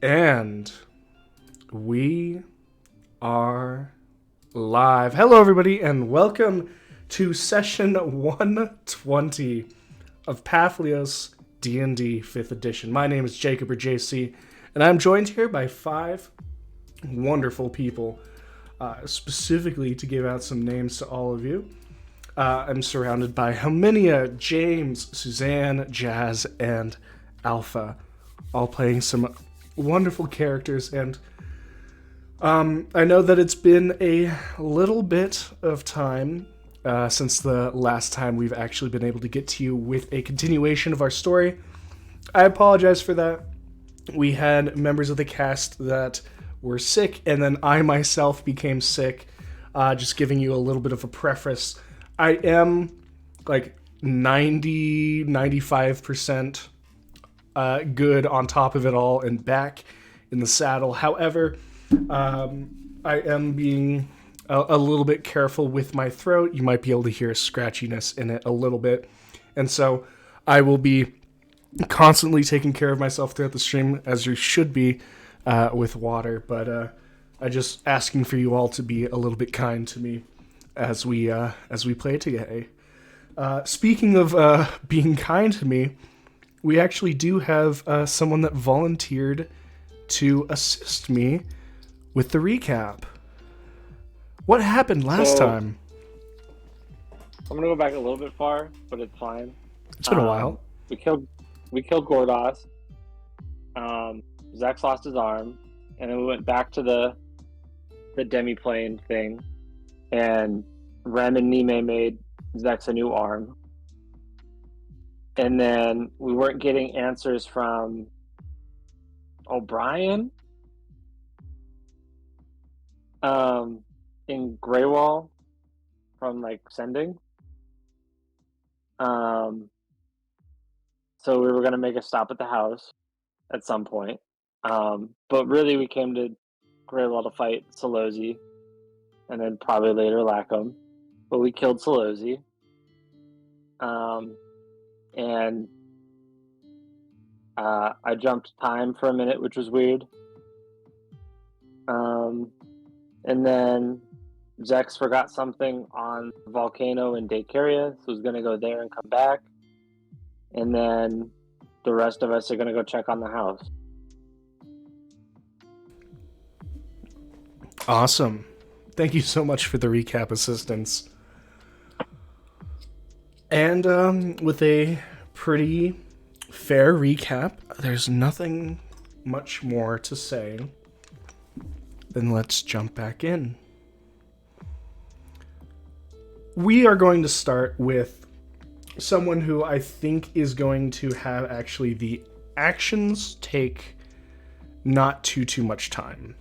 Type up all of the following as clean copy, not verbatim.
And we are live. Hello, everybody, and welcome to session 120 of Papihos D&D 5th edition. My name is Jacob, or JC, and I'm joined here by 5 wonderful people, specifically to give out some names to all of you. I'm surrounded by Helminia, James, Suzanne, Jazz, and Alpha, all playing some wonderful characters. And I know that it's been a little bit of time since the last time we've actually been able to get to you with a continuation of our story. I apologize for that. We had members of the cast that were sick, and then I myself became sick. Just giving you a little bit of a preface. I am like 95% good on top of it all and back in the saddle. However, I am being a little bit careful with my throat. You might be able to hear a scratchiness in it a little bit. And so I will be constantly taking care of myself throughout the stream, as you should be with water. But I just asking for you all to be a little bit kind to me as we play today. Speaking of being kind to me, we actually do have someone that volunteered to assist me with the recap. What happened last time? I'm gonna go back a little bit far, but it's fine. It's been a while. We killed Gordos. Zex lost his arm, and then we went back to the demiplane thing, and Rem and Nime made Zex a new arm. And then we weren't getting answers from O'Brien in Greywall from like sending. So we were gonna make a stop at the house at some point. But really we came to Greywall to fight Solozi and then probably later Lackham. But we killed Solozi. And I jumped time for a minute, which was weird. And then Zex forgot something on the volcano in Daycaria, so was going to go there and come back. And then the rest of us are going to go check on the house. Awesome. Thank you so much for the recap assistance. And with a pretty fair recap, there's nothing much more to say. Then let's jump back in. We are going to start with someone who I think is going to have actually the actions take not too much time.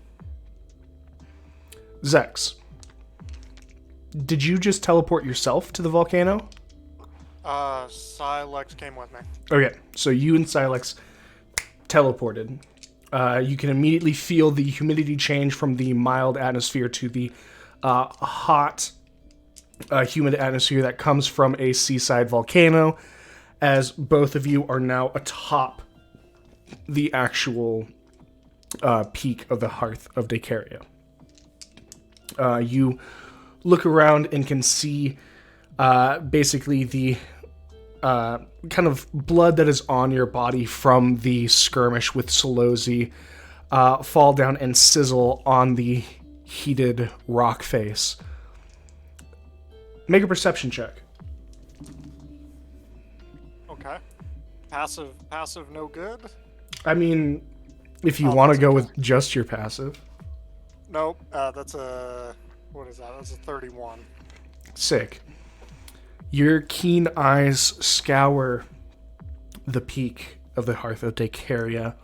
Zex, did you just teleport yourself to the volcano? Silex came with me. Okay, so you and Silex teleported. You can immediately feel the humidity change from the mild atmosphere to the hot, humid atmosphere that comes from a seaside volcano, as both of you are now atop the actual peak of the Hearth of Daycaria. You look around and can see basically the kind of blood that is on your body from the skirmish with Solozi fall down and sizzle on the heated rock face. Make a perception check. Okay. Passive, no good? I mean, if you want to go with just your passive. Nope, that's a... What is that? That's a 31. Sick. Your keen eyes scour the peak of the Hearth of Daycaria.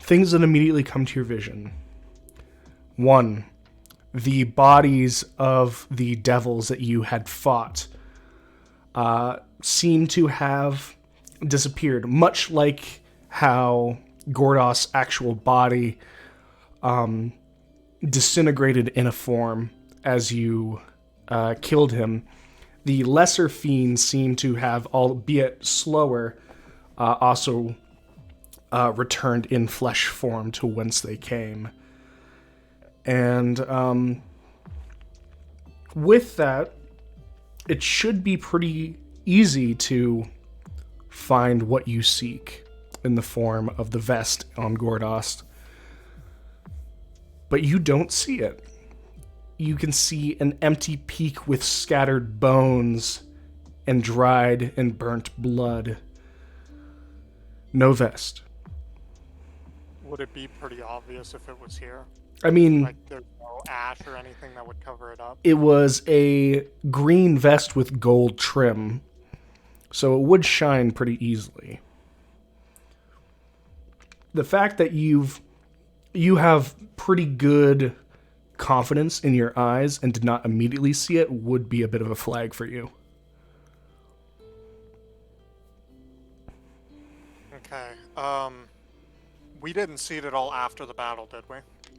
Things that immediately come to your vision. 1. The bodies of the devils that you had fought seem to have disappeared, much like how Gordos' actual body disintegrated in a form as you killed him. The lesser fiends seem to have, albeit slower, also returned in flesh form to whence they came. And with that, it should be pretty easy to find what you seek in the form of the vest on Gordost. But you don't see it. You can see an empty peak with scattered bones and dried and burnt blood. No vest. Would it be pretty obvious if it was here? I mean, Like there's no ash or anything that would cover it up? it was a green vest with gold trim, so it would shine pretty easily. The fact that you have pretty good confidence in your eyes and did not immediately see it would be a bit of a flag for you. Okay. We didn't see it at all after the battle, did we?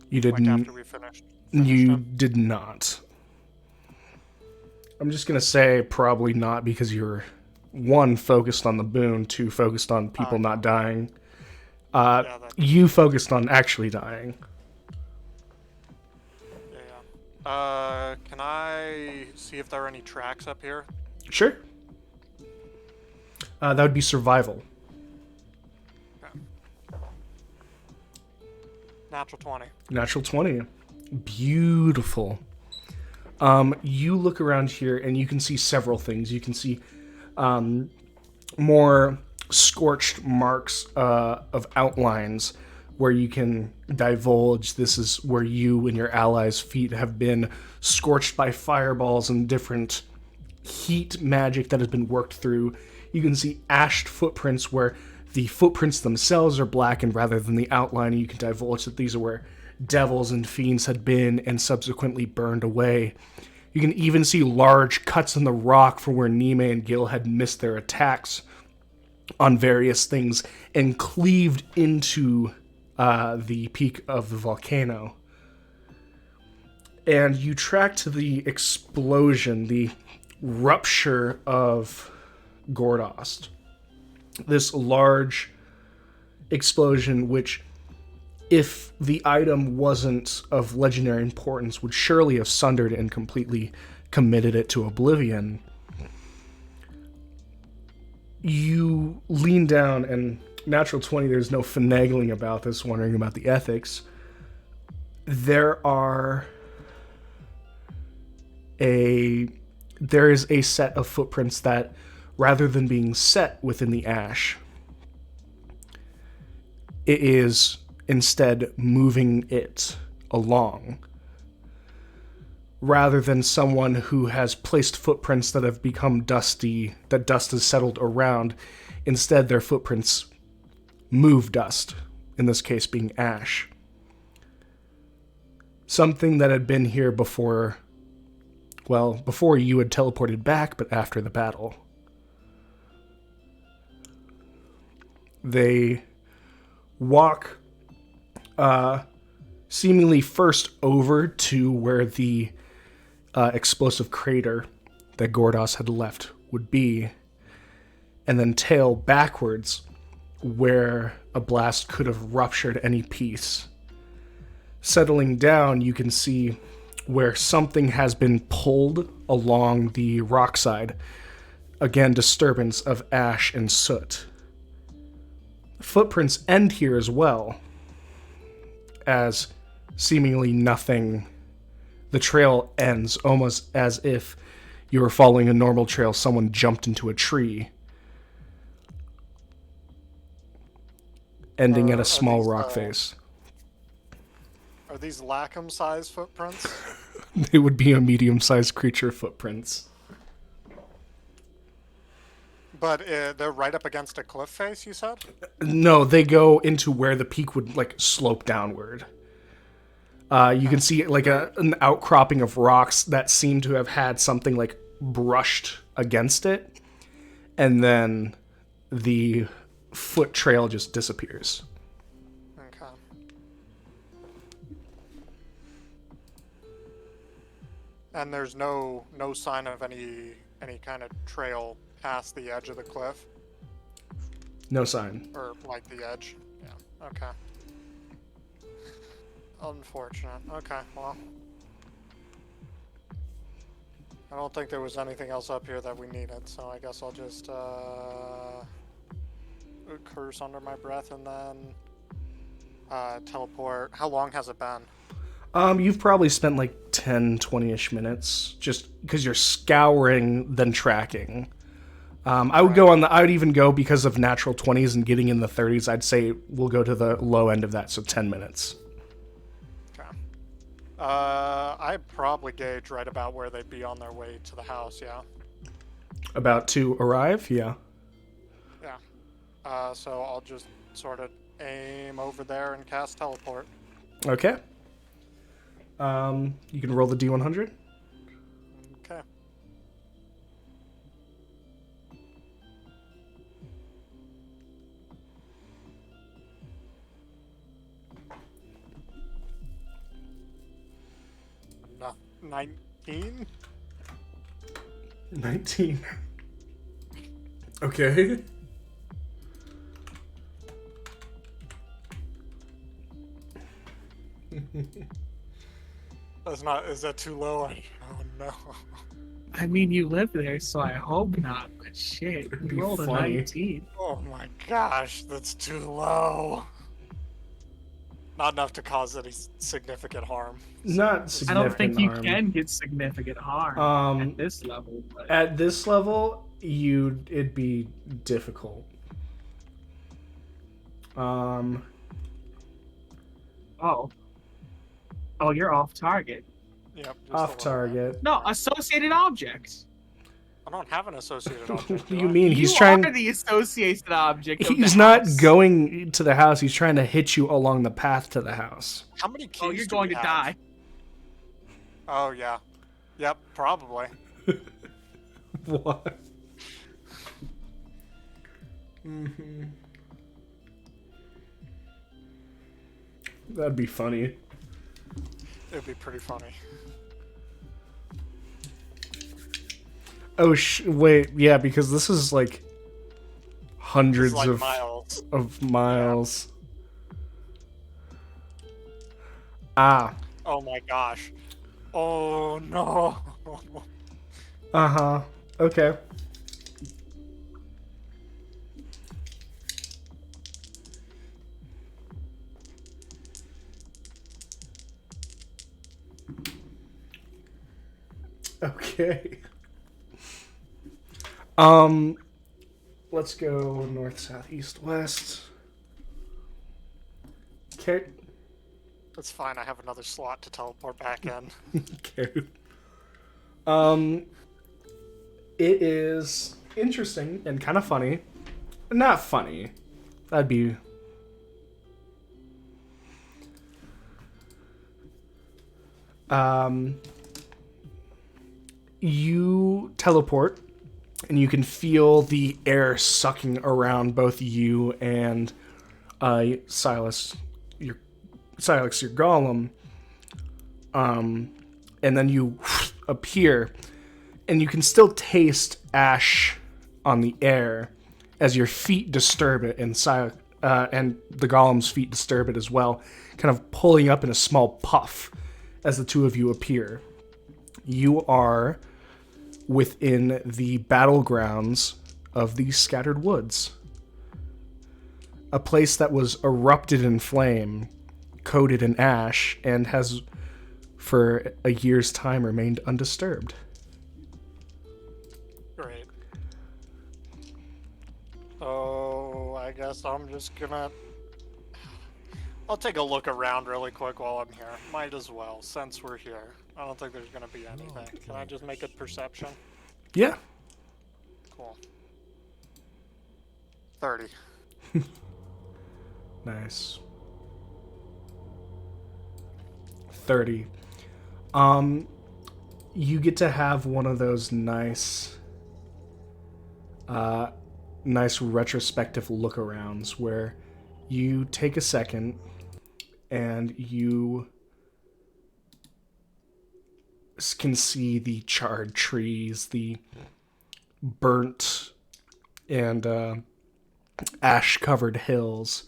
You Like didn't. after we finished You it? did not. I'm just gonna say probably not because you're one focused on the boon, two focused on people not dying. You focused on actually dying. Yeah. Can I see if there are any tracks up here? Sure. That would be survival. Okay. Natural 20. Natural 20. Beautiful. You look around here and you can see several things. You can see more scorched marks of outlines where you can divulge this is where you and your allies' feet have been scorched by fireballs and different heat magic that has been worked through. You can see ashed footprints where the footprints themselves are blackened rather than the outline, and you can divulge that these are where devils and fiends had been and subsequently burned away. You can even see large cuts in the rock from where Nime and Gil had missed their attacks on various things and cleaved into the peak of the volcano. And you track to the explosion, the rupture of Gordost. This large explosion, which, if the item wasn't of legendary importance, would surely have sundered and completely committed it to oblivion. You lean down, and natural 20, there's no finagling about this, wondering about the ethics. There is a set of footprints that, rather than being set within the ash, it is instead moving it along. Rather than someone who has placed footprints that have become dusty, that dust has settled around, instead their footprints move dust, in this case being ash. Something that had been here before you had teleported back, but after the battle. They walk seemingly first over to where the explosive crater that Gordost had left would be, and then tail backwards where a blast could have ruptured any piece. Settling down, you can see where something has been pulled along the rock side. Again, disturbance of ash and soot. Footprints end here as well, as seemingly nothing. The trail ends almost as if you were following a normal trail, someone jumped into a tree, ending at a small rock face. Are these Lackham-sized footprints? They would be a medium-sized creature footprints. But they're right up against a cliff face, you said? No, they go into where the peak would slope downward. You can see an outcropping of rocks that seem to have had something brushed against it, and then the foot trail just disappears. Okay. And there's no sign of any kind of trail past the edge of the cliff? No sign. Or the edge? Yeah. Okay. Unfortunate. Okay, well. I don't think there was anything else up here that we needed, so I guess I'll just, curse under my breath and then, teleport. How long has it been? You've probably spent like 10, 20-ish minutes just because you're scouring, then tracking. I would go on I would even go because of natural 20s and getting in the 30s. I'd say we'll go to the low end of that, so 10 minutes. Okay. I'd probably gauge right about where they'd be on their way to the house, yeah? About to arrive? Yeah. Yeah. So I'll just sort of aim over there and cast teleport. Okay. You can roll the D100. Okay. No, 19? 19. Okay. That's not, is that too low? Oh no. I mean, you live there, so I hope not. But shit, It'd be you rolled funny. a 19. Oh my gosh, that's too low. Not enough to cause any significant harm. Not I significant don't think you harm. can get significant harm at this level. But At this level, it'd be difficult. oh, you're off target. Yep. just a Off little bit. target. No, associated objects. I don't have an associated object. What do do you I? mean? He's you trying. are the associated object. Of He's the not house. going to the house. He's trying to hit you along the path to the house. How many keys Oh, you're do going we to have? die. Oh yeah. Yep, probably. What? Mm-hmm. That'd be funny. It'd be pretty funny. Oh, wait, yeah, because this is like hundreds It's like of miles. Ah. Oh my gosh. Oh no. Uh-huh. Okay. Okay. Let's go north, south, east, west. Okay. That's fine. I have another slot to teleport back in. Okay. It is interesting and kind of funny. Not funny. That'd be... You teleport, and you can feel the air sucking around both you and Silas, your golem. And then you appear, and you can still taste ash on the air as your feet disturb it, and the golem's feet disturb it as well, kind of pulling up in a small puff as the two of you appear. You are within the battlegrounds of the Scattered Woods. A place that was erupted in flame, coated in ash, and has, for a year's time, remained undisturbed. Great. So I guess I'm just gonna... I'll take a look around really quick while I'm here. Might as well, since we're here. I don't think there's gonna be anything. Can I just make a perception? Yeah. Cool. 30. Nice. 30. You get to have one of those nice retrospective look-arounds where you take a second and you can see the charred trees, the burnt and ash-covered hills.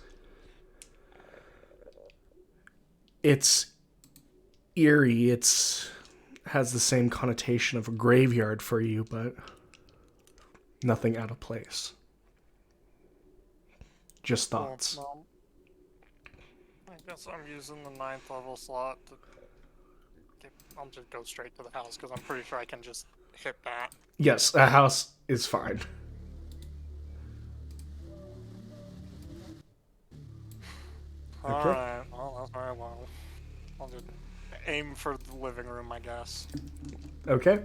It's eerie. Has the same connotation of a graveyard for you, but nothing out of place. Just thoughts. Well, I guess I'm using the 9th level slot to... I'll just go straight to the house, because I'm pretty sure I can just hit that. Yes, a house is fine. Alright, well, that's very well. I'll just aim for the living room, I guess. Okay.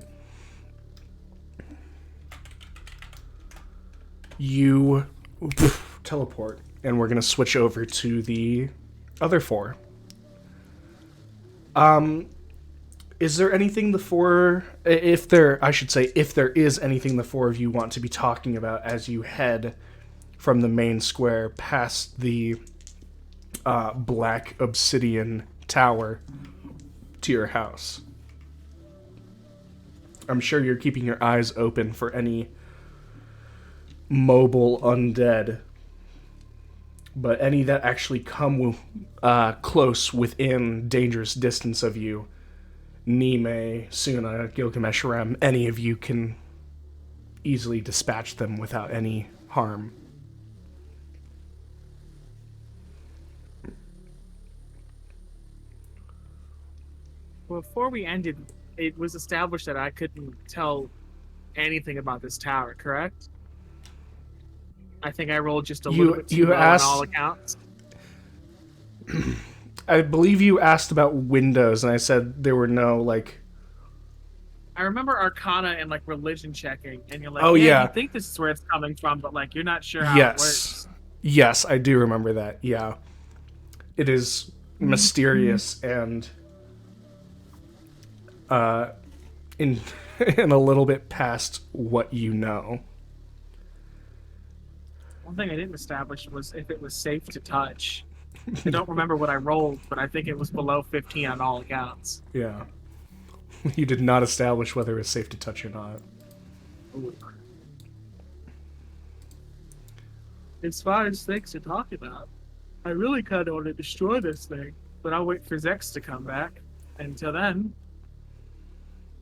You teleport, and we're gonna switch over to the other 4. Is there anything if there is anything the 4 of you want to be talking about as you head from the main square past the black obsidian tower to your house? I'm sure you're keeping your eyes open for any mobile undead, but any that actually come close within dangerous distance of you, Nime, Suna, Gilgamesh, Rem, any of you can easily dispatch them without any harm. Before we ended, it was established that I couldn't tell anything about this tower, correct? I think I rolled just a little bit too low on all accounts. I believe you asked about windows, and I said there were no, like... I remember Arcana and, like, religion checking, and you're like, oh, yeah. You think this is where it's coming from, but, like, you're not sure how it works. Yes, I do remember that, yeah. It is mysterious and... in a little bit past what you know. One thing I didn't establish was if it was safe to touch. I don't remember what I rolled, but I think it was below 15 on all accounts. Yeah. You did not establish whether it was safe to touch or not. Ooh. As far as things to talk about, I really kind of want to destroy this thing, but I'll wait for Zex to come back. Until then,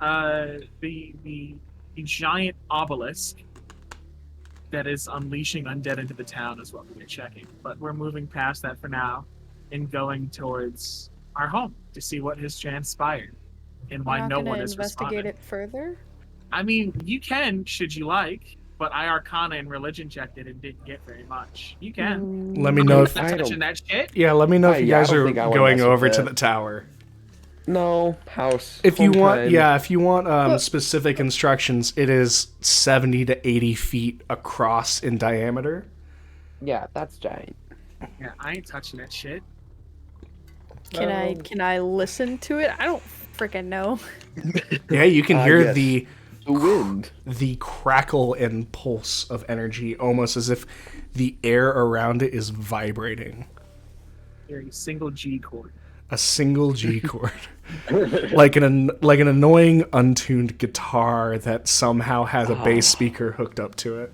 the giant obelisk that is unleashing undead into the town is what we're checking. But we're moving past that for now and going towards our home to see what has transpired and why no one has investigate responded. it further? I mean, you can, should you like, but I Arcana and religion checked it and didn't get very much. You can. Let me know if... I'm not touching that shit. Yeah, let me know if you guys are going over to the tower. No, house. If you want specific instructions, it is 70 to 80 feet across in diameter. Yeah, that's giant. Yeah, I ain't touching that shit. Can I listen to it? I don't freaking know. Yeah, you can hear the wind, the crackle and pulse of energy, almost as if the air around it is vibrating. Hearing a single G chord. A single G chord. like an annoying untuned guitar that somehow has a bass speaker hooked up to it.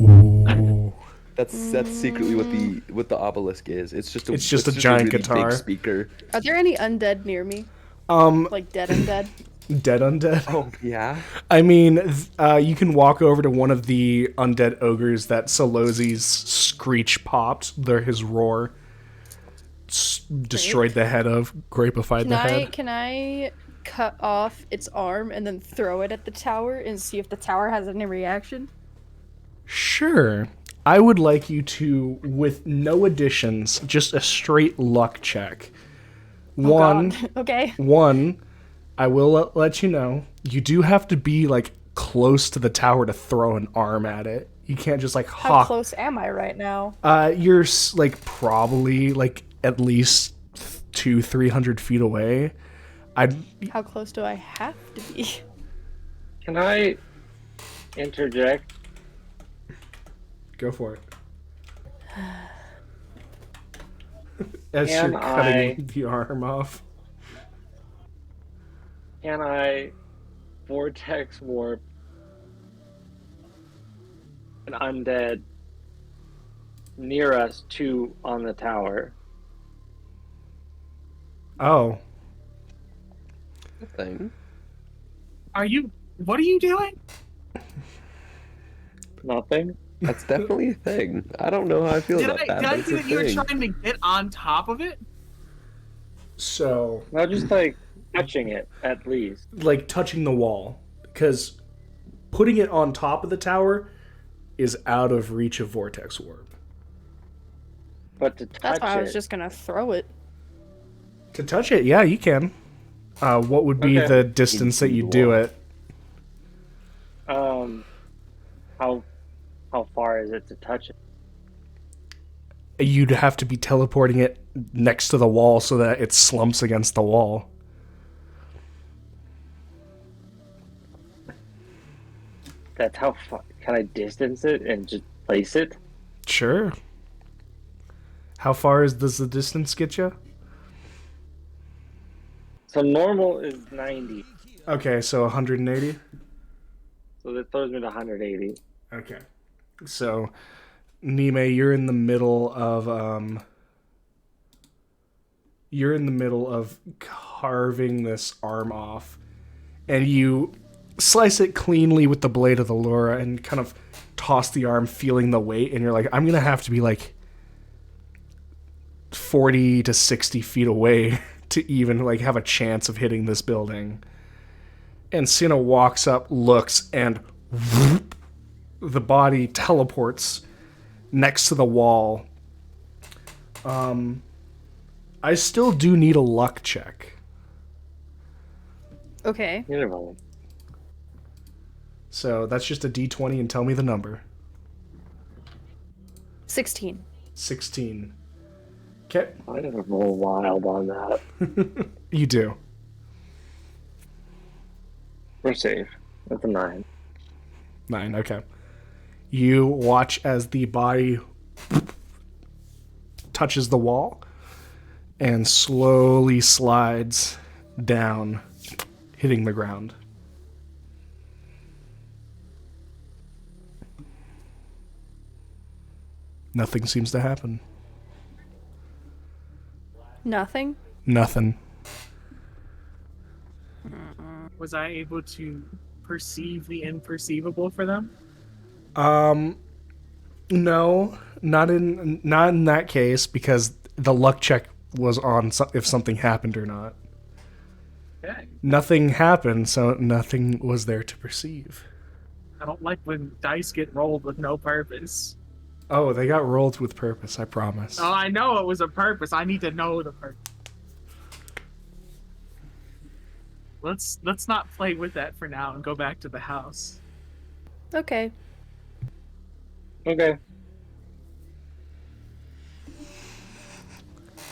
Ooh. That's secretly what the obelisk is. It's just a giant really guitar big speaker. Are there any undead near me? Like dead undead? Dead undead? Oh, yeah? I mean, you can walk over to one of the undead ogres that Solosi's screech popped. His roar destroyed the head of, grapified the head. Can I cut off its arm and then throw it at the tower and see if the tower has any reaction? Sure. I would like you to, with no additions, just a straight luck check. God. Okay. One, I will let you know, you do have to be, like, close to the tower to throw an arm at it. You can't just, like, hop. How close am I right now? You're, like, probably, like, at least 200-300 feet away. How close do I have to be? Can I interject? Go for it. As you're cutting the arm off. Can I vortex warp an undead near us, 2 on the tower. Oh. Thing. What are you doing? Nothing. That's definitely a thing. I don't know how I feel Did about I, that, did but I it's see a that you were thing. trying to get on top of it? So, No, just like touching it at least. like touching the wall. Because putting it on top of the tower is out of reach of Vortex Warp. But to That's touch why I was it, just gonna throw it. To touch it, yeah, you can. What would be Okay. the distance that you do it? how far is it to touch it? You'd have to be teleporting it next to the wall so that it slumps against the wall. That's how far. Can I distance it and just place it? Sure. How does the distance get you? So normal is 90. Okay, so 180. So that throws me to 180. Okay. So, Nime, you're in the middle of carving this arm off, and you slice it cleanly with the blade of the Laura and kind of toss the arm, feeling the weight, and you're like, I'm gonna have to be like 40 to 60 feet away to even like have a chance of hitting this building. And Sina walks up, looks, and whoop, the body teleports next to the wall. I still do need a luck check. Okay. Interval. So that's just a d20 and tell me the number. 16. 16. Okay. I gotta roll wild on that. You do. We're safe. That's a 9. 9, okay. You watch as the body touches the wall and slowly slides down, hitting the ground. Nothing seems to happen. Nothing? Nothing. Was I able to perceive the imperceivable for them? No, not in that case, because the luck check was on if something happened or not. Okay. Nothing happened, so nothing was there to perceive. I don't like when dice get rolled with no purpose. Oh, they got rolled with purpose, I promise. Oh, I know it was a purpose. I need to know the purpose. Let's not play with that for now and go back to the house. Okay. Okay.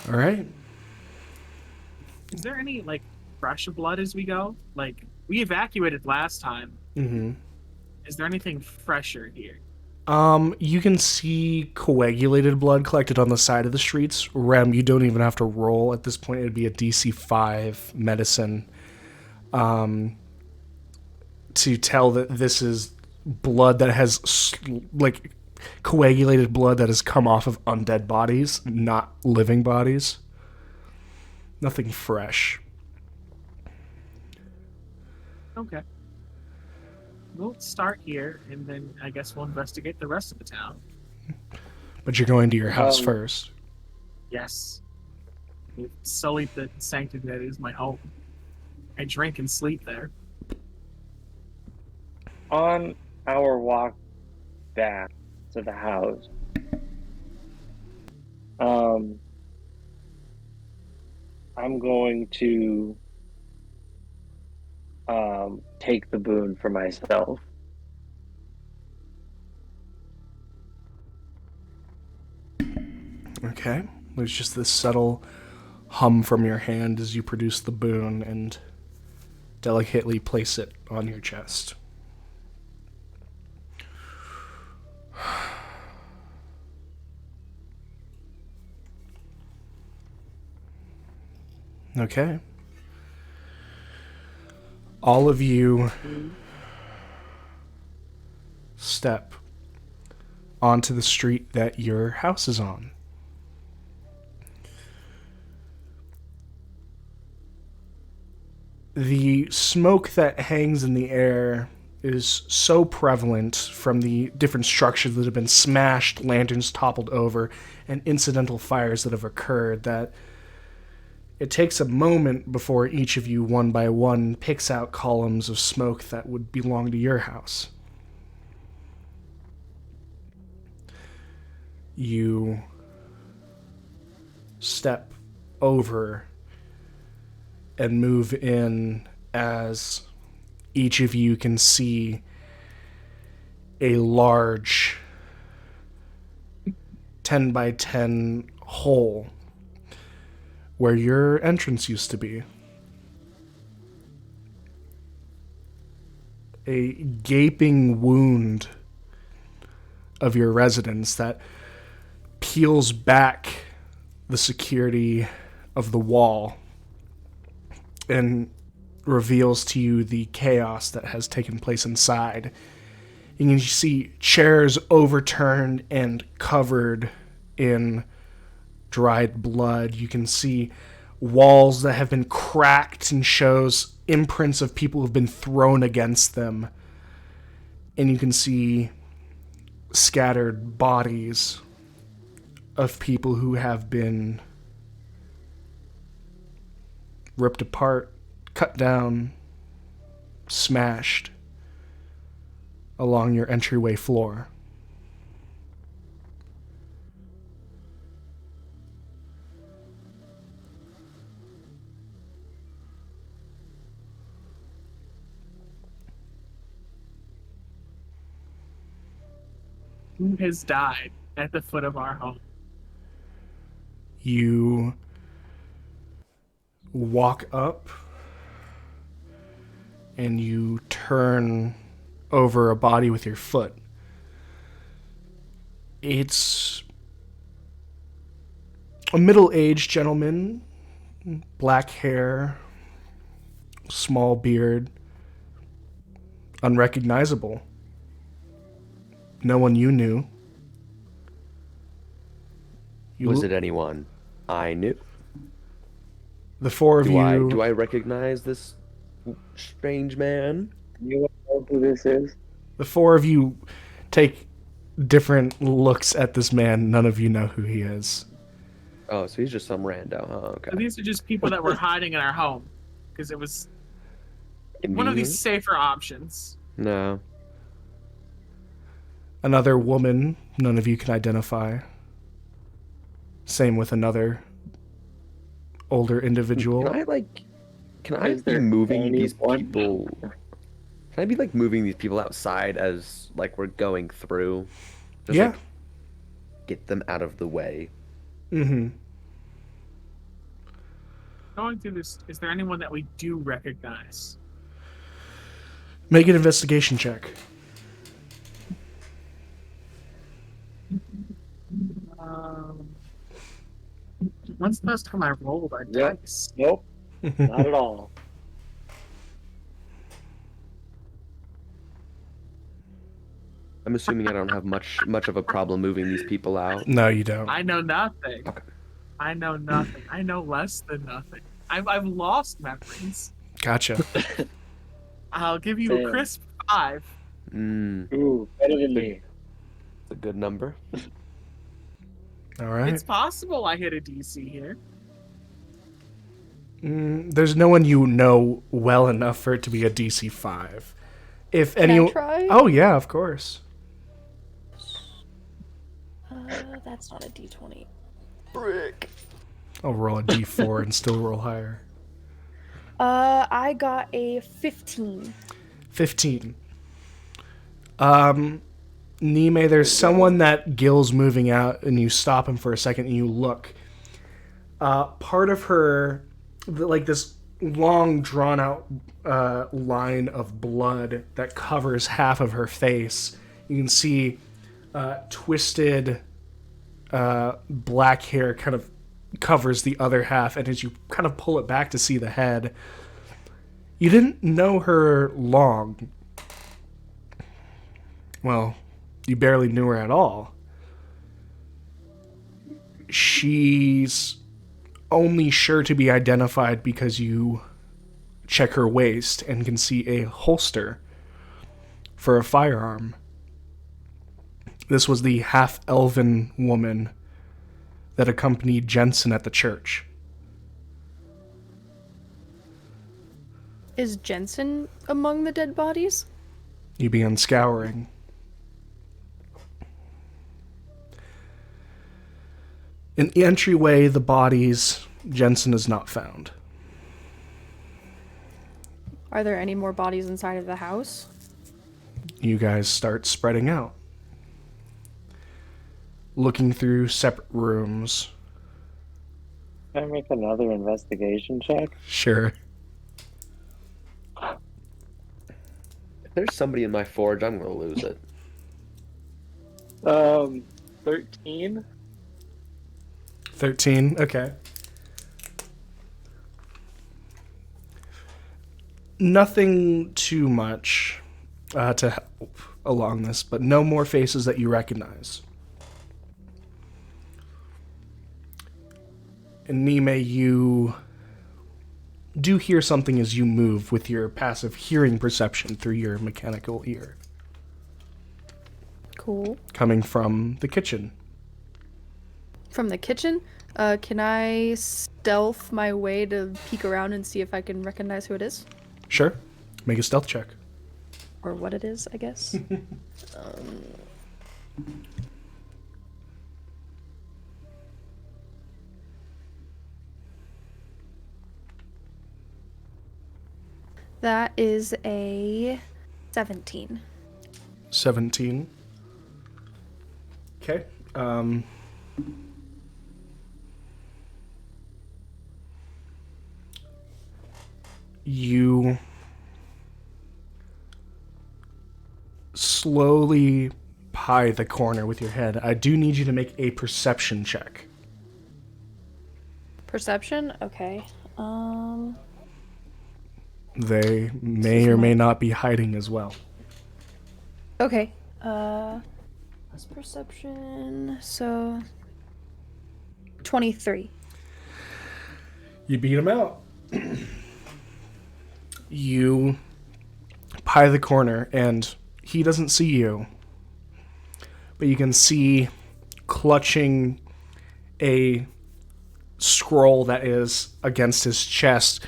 All right. Is there any like fresh blood as we go? Like we evacuated last time. Mm-hmm. Is there anything fresher here? You can see coagulated blood collected on the side of the streets. Rem, you don't even have to roll at this point. It'd be a DC 5 medicine. To tell that this is blood that has like coagulated blood that has come off of undead bodies, not living bodies. Nothing fresh. Okay. We'll start here, and then I guess we'll investigate the rest of the town. But you're going to your house first. Yes. We've sullied the sanctity that is my home. I drink and sleep there. On our walk back to the house, I'm going to take the boon for myself. Okay. There's just this subtle hum from your hand as you produce the boon and delicately place it on your chest. Okay. All of you step onto the street that your house is on. The smoke that hangs in the air is so prevalent from the different structures that have been smashed, lanterns toppled over, and incidental fires that have occurred that it takes a moment before each of you, one by one, picks out columns of smoke that would belong to your house. You step over and move in as each of you can see a large 10 by 10 hole where your entrance used to be. A gaping wound of your residence that peels back the security of the wall and reveals to you the chaos that has taken place inside. You can see chairs overturned and covered in dried blood. You can see walls that have been cracked and shows imprints of people who have been thrown against them. And you can see scattered bodies of people who have been ripped apart, cut down, smashed along your entryway floor. Who has died at the foot of our home? You walk up and you turn over a body with your foot. It's a middle-aged gentleman, black hair, small beard, unrecognizable. No one you knew. Was it anyone I knew? The four of you... Do I recognize this strange man? You know who this is? The four of you take different looks at this man. None of you know who he is. Oh, so he's just some rando. Oh, okay. So these are just people that were hiding in our home because it was one of Convenient? these safer options. No. Another woman, none of you can identify. Same with another older individual. Can I Is be there moving these anyone? people? Can I be like moving these people outside as like we're going through? Just, Yeah. like, get them out of the way. Mm-hmm. Going through this, is there anyone that we do recognize? Make an investigation check. When's the last time I rolled our Yep. dice? Nope, not at all. I'm assuming I don't have much of a problem moving these people out. No, you don't. I know nothing. Okay. I know nothing. I know less than nothing. I've lost memories. Gotcha. I'll give you a Damn. crisp 5. Ooh, better than me. It's a good number. All right. It's possible I hit a DC here. There's no one you know well enough for it to be a DC 5. If Can any... I try? Oh, yeah, of course. That's not a D20. Brick. I'll roll a D4 and still roll higher. I got a 15. 15. Nime, there's someone that Gil's moving out, and you stop him for a second, and you look. Part of her, like this long, drawn-out line of blood that covers half of her face. You can see twisted black hair kind of covers the other half, and as you kind of pull it back to see the head, you didn't know her long. Well, you barely knew her at all. She's only sure to be identified because you check her waist and can see a holster for a firearm. This was the half-elven woman that accompanied Jensen at the church. Is Jensen among the dead bodies? You began scouring. In the entryway, the bodies, Jensen is not found. Are there any more bodies inside of the house? You guys start spreading out, looking through separate rooms. Can I make another investigation check? Sure. If there's somebody in my forge, I'm gonna lose it. 13. 13, okay. Nothing too much to help along this, but no more faces that you recognize. And Nime, you do hear something as you move with your passive hearing perception through your mechanical ear. Cool. Coming from the kitchen. From the kitchen? Can I stealth my way to peek around and see if I can recognize who it is? Sure. Make a stealth check. Or what it is, I guess. That is a 17. 17. Okay. You slowly pie the corner with your head. I do need you to make a perception check. Perception? Okay. They may or may not be hiding as well. Okay. What's perception? So 23. You beat him out. You pie the corner, and he doesn't see you. But you can see clutching a scroll that is against his chest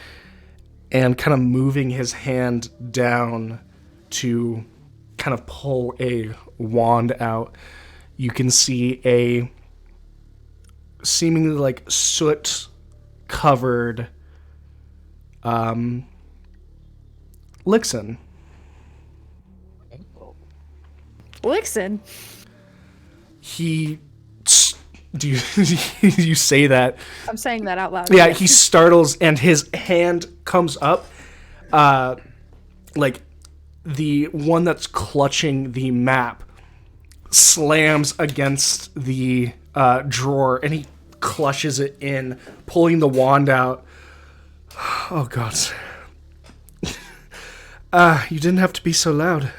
and kind of moving his hand down to kind of pull a wand out. You can see a seemingly like soot covered Lixin. Lixin? Do you say that? I'm saying that out loud. Yeah, he startles and his hand comes up, like the one that's clutching the map slams against the drawer, and he clutches it in, pulling the wand out. Oh God. You didn't have to be so loud.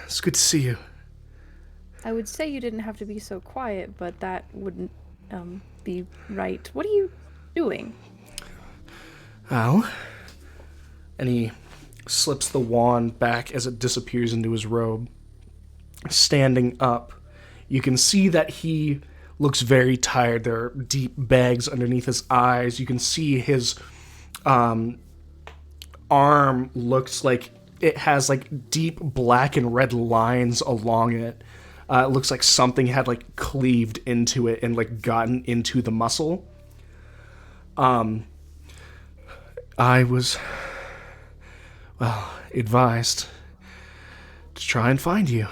It's good to see you. I would say you didn't have to be so quiet, but that wouldn't be right. What are you doing? Well, and he slips the wand back as it disappears into his robe. Standing up, you can see that he looks very tired. There are deep bags underneath his eyes. You can see his arm looks like it has like deep black and red lines along it. It looks like something had like cleaved into it and like gotten into the muscle. I was, well, advised to try and find you.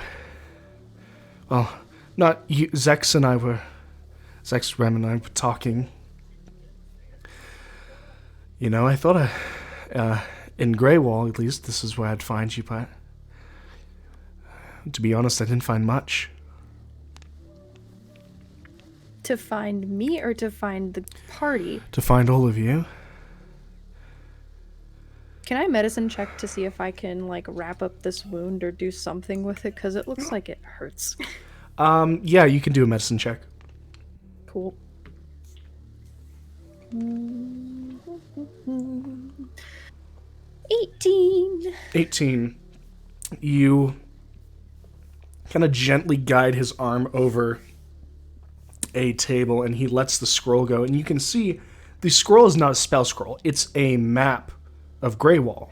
Well, not you. Zex and I were, Zex, Rem, and I were talking. You know, I thought in Greywall, at least, this is where I'd find you, but to be honest, I didn't find much. To find me or to find the party? To find all of you. Can I medicine check to see if I can like wrap up this wound or do something with it? Because it looks like it hurts. Yeah, you can do a medicine check. Cool. 18. 18. You kind of gently guide his arm over a table, and he lets the scroll go. And you can see the scroll is not a spell scroll. It's a map of Greywall.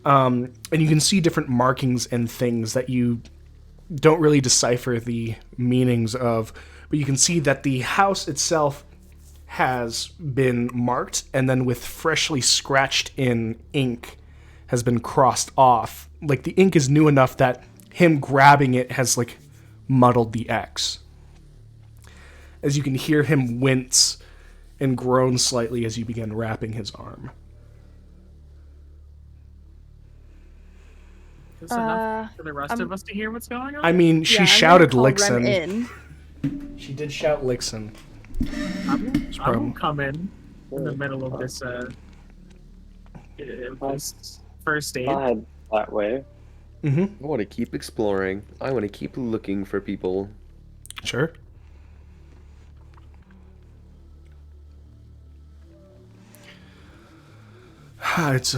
And you can see different markings and things that you don't really decipher the meanings of. But you can see that the house itself has been marked, and then with freshly scratched in ink has been crossed off. Like, the ink is new enough that him grabbing it has, like, muddled the X. As you can hear him wince and groan slightly as you begin wrapping his arm. Is this enough for the rest of us to hear what's going on? I mean, she Yeah, shouted I'm gonna call Rem Lixin. in. She did shout Lixin. I will come in the middle of this first aid. I'll head that way. Mm-hmm. I want to keep exploring. I want to keep looking for people. Sure. It's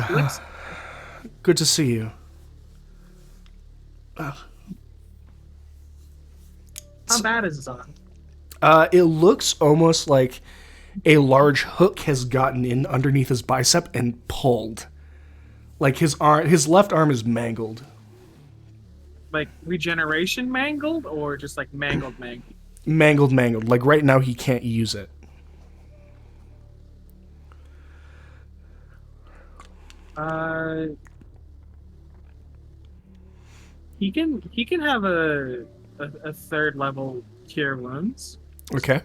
good to see you. How bad is this on? It looks almost like a large hook has gotten in underneath his bicep and pulled. Like his left arm is mangled. Like regeneration mangled, or just like mangled? Mangled. Like right now he can't use it. He can have a third level cure wounds. Okay.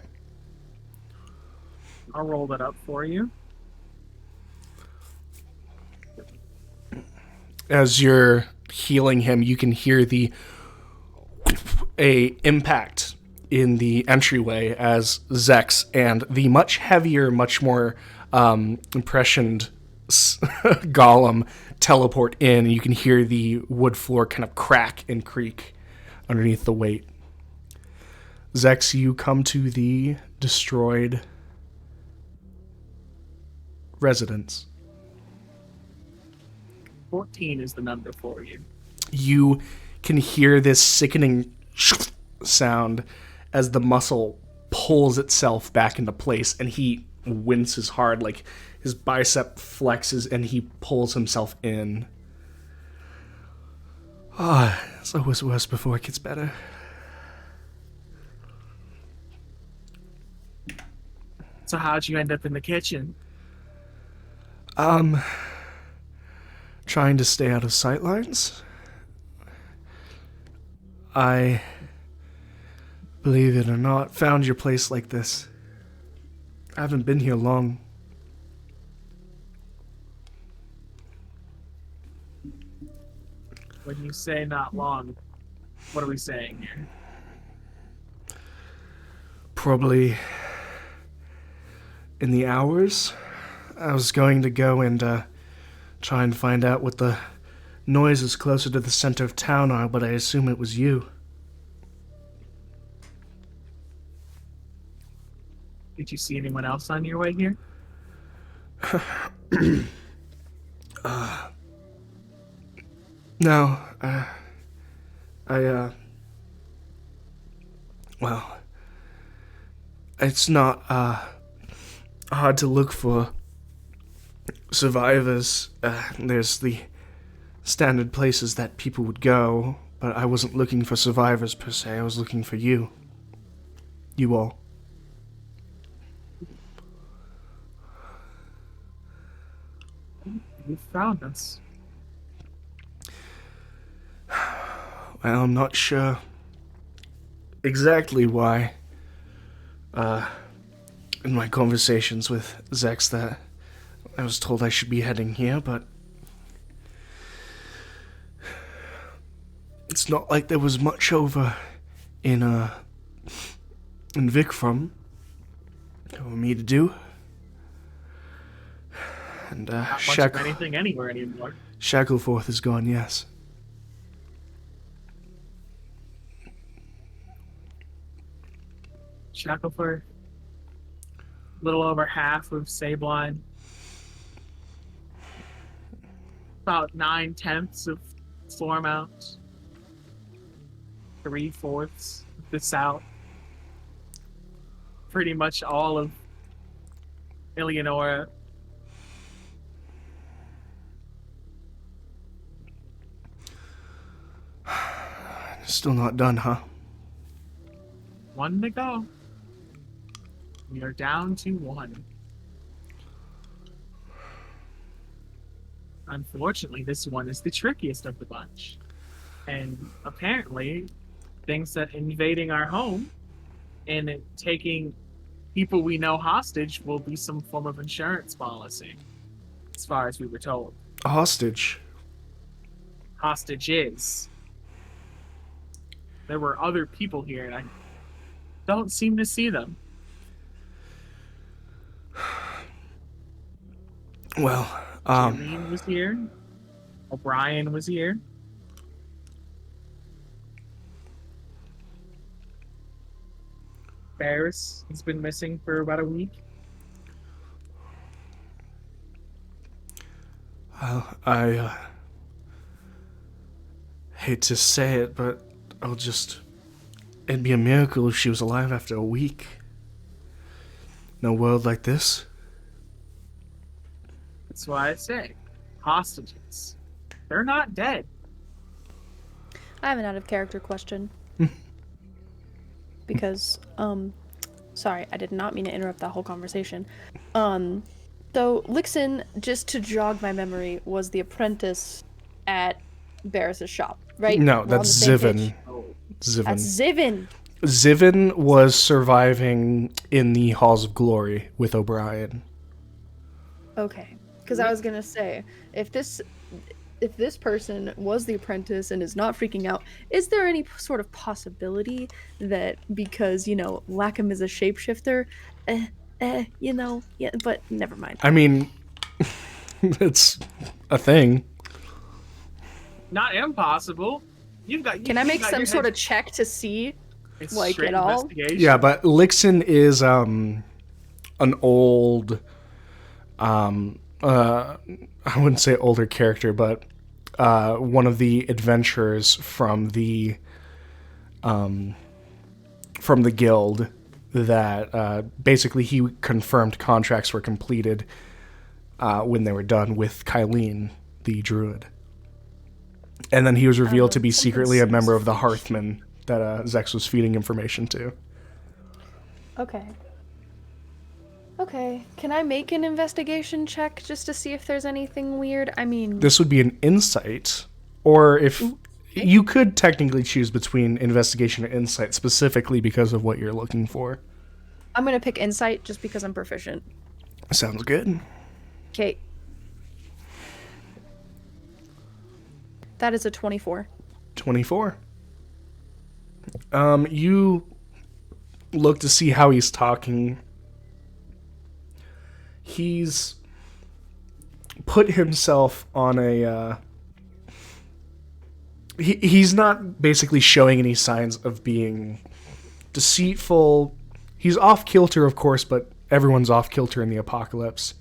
I'll roll that up for you. As you're healing him, you can hear a impact in the entryway as Zex and the much heavier, much more impressioned golem teleport in, and you can hear the wood floor kind of crack and creak underneath the weight. Zex, you come to the destroyed residence. 14 is the number for you. You can hear this sickening sound as the muscle pulls itself back into place, and he winces hard, like his bicep flexes and he pulls himself in. It's always worse before it gets better. So how'd you end up in the kitchen? Trying to stay out of sightlines. I, believe it or not, found your place like this. I haven't been here long. When you say not long, what are we saying here? Probably in the hours. I was going to go and try and find out what the noises closer to the center of town are, but I assume it was you. Did you see anyone else on your way here? No, well, it's not, hard to look for survivors. There's the standard places that people would go, but I wasn't looking for survivors per se. I was looking for you. You all. You found us. Well, I'm not sure exactly why. In my conversations with Zex, that I was told I should be heading here, but it's not like there was much over in Vikram for me to do. And Not much of anything anywhere anymore. Shackleforth is gone, yes. Shackleford, a little over half of Sabline. About 9/10 of Floormount. 3/4 of the South. Pretty much all of Eleonora. Still not done, huh? One to go. We are down to one. Unfortunately, this one is the trickiest of the bunch. And apparently thinks that invading our home and taking people we know hostage will be some form of insurance policy, as far as we were told. A hostage. Hostages. There were other people here, and I don't seem to see them. Well, Janine was here. O'Brien was here. Barris has been missing for about a week. I hate to say it, but it'd be a miracle if she was alive after a week. In a world like this. That's why I say, hostages. They're not dead. I have an out of character question. Because, sorry, I did not mean to interrupt that whole conversation. So Lixin, just to jog my memory, was the apprentice at Barris's shop, right? No, We're that's on the same Zivin. page? Zivin. That's Zivin. Zivin was surviving in the Halls of Glory with O'Brien. Okay, because I was gonna say, if this person was the apprentice and is not freaking out, is there any sort of possibility that because Lackham is a shapeshifter, yeah, but never mind. I mean, it's a thing. Not impossible. Can I make some sort of check to see, like, straight at all? investigation. Yeah, but Lixin is an old, I wouldn't say older character, but one of the adventurers from the guild that basically he confirmed contracts were completed when they were done with Kylene, the druid. And then he was revealed to be secretly a member of the Hearthmen that Zex was feeding information to. Okay. Can I make an investigation check just to see if there's anything weird? I mean, This would be an insight, or if you could technically choose between investigation and insight specifically because of what you're looking for. I'm gonna pick insight just because I'm proficient. Sounds good. Okay. That is a 24. 24. You look to see how he's talking. He's put himself on a he's not basically showing any signs of being deceitful. He's off kilter, of course, but everyone's off kilter in the apocalypse.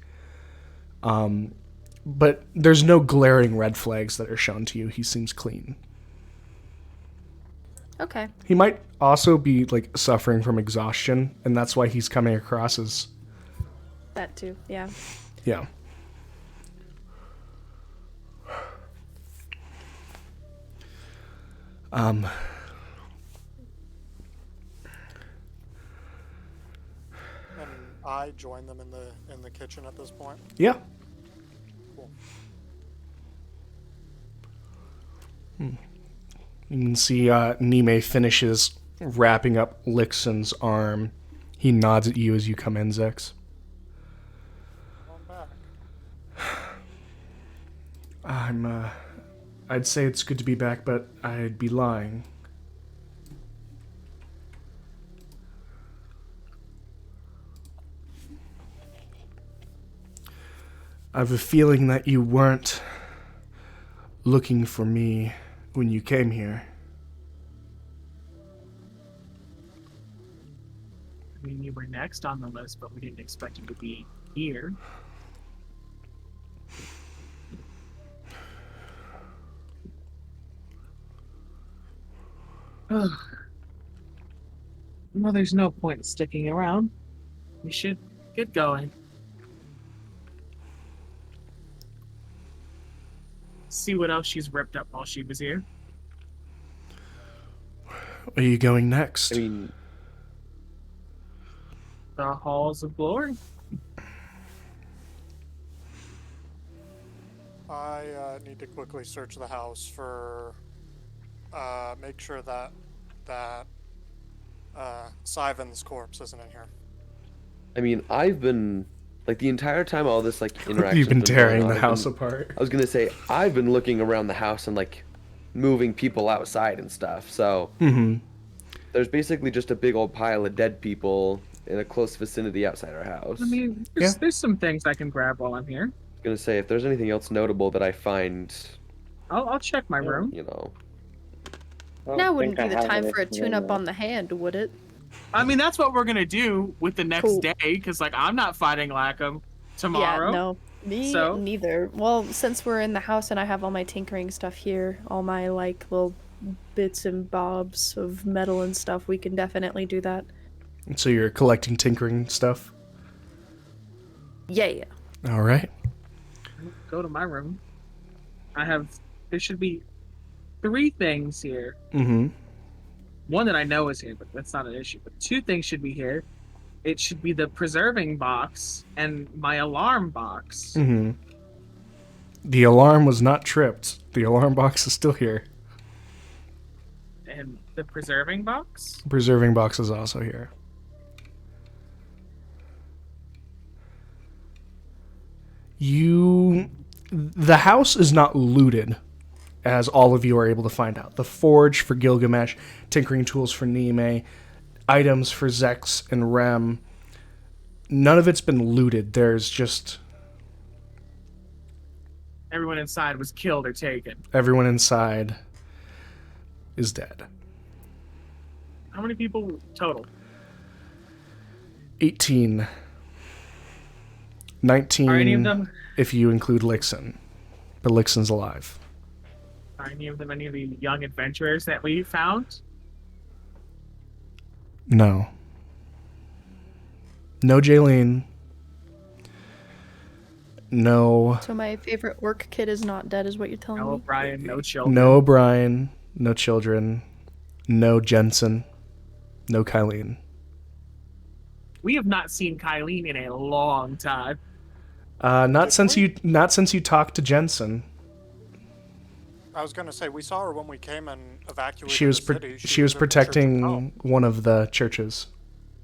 But there's no glaring red flags that are shown to you. He seems clean. Okay. He might also be suffering from exhaustion, and that's why he's coming across as That too, yeah. yeah. And I join them in the kitchen at this point. Yeah. Cool. You can see Nime finishes wrapping up Lixin's arm. He nods at you as you come in, Zex. I'm back. I'd say it's good to be back, but I'd be lying. I have a feeling that you weren't looking for me when you came here. I mean, you were next on the list, but we didn't expect you to be here. Ugh. Well, there's no point in sticking around. We should get going. See what else she's ripped up while she was here. Where are you going next? I mean, The Halls of Glory. I need to quickly search the house for, make sure that Sivan's corpse isn't in here. I mean, I've been like the entire time all this like interaction. You've been tearing the I've house been- apart. I was gonna say I've been looking around the house and like moving people outside and stuff. So Mm-hmm. there's basically just a big old pile of dead people in a close vicinity outside our house. I mean, there's some things I can grab while I'm here. I was gonna say if there's anything else notable that I find, I'll check my room. you know, Now wouldn't be the time for a tune-up on the hand, would it? I mean, that's what we're gonna do with the next Cool. day, because like I'm not fighting Lackham tomorrow. Yeah, no. Me So? neither. Well, since we're in the house and I have all my tinkering stuff here, all my like little bits and bobs of metal and stuff, we can definitely do that. So you're collecting tinkering stuff? Yeah. All right. Go to my room. There should be 3 things here. Mm-hmm. One that I know is here, but that's not an issue. But 2 things should be here. It should be the preserving box and my alarm box. Mm-hmm. The alarm was not tripped. The alarm box is still here. And the preserving box? Preserving box is also here. The house is not looted, as all of you are able to find out. The forge for Gilgamesh, tinkering tools for Nime, items for Zex and Rem. None of it's been looted. There's just Everyone inside was killed or taken. everyone inside is dead. How many people total? 18. 19 Are any of them if you include Lixen. But Lixen's alive. any of the young adventurers that we found? No. No Jaylene. No. So my favorite work kid is not dead, is what you're telling No me? O'Brien, no children. No O'Brien. No children. No Jensen. No Kylene. We have not seen Kylene in a long time. Not since you talked to Jensen. I was gonna say we saw her when we came and evacuated She was the city. she was at the Church of protecting Hell. one of the churches.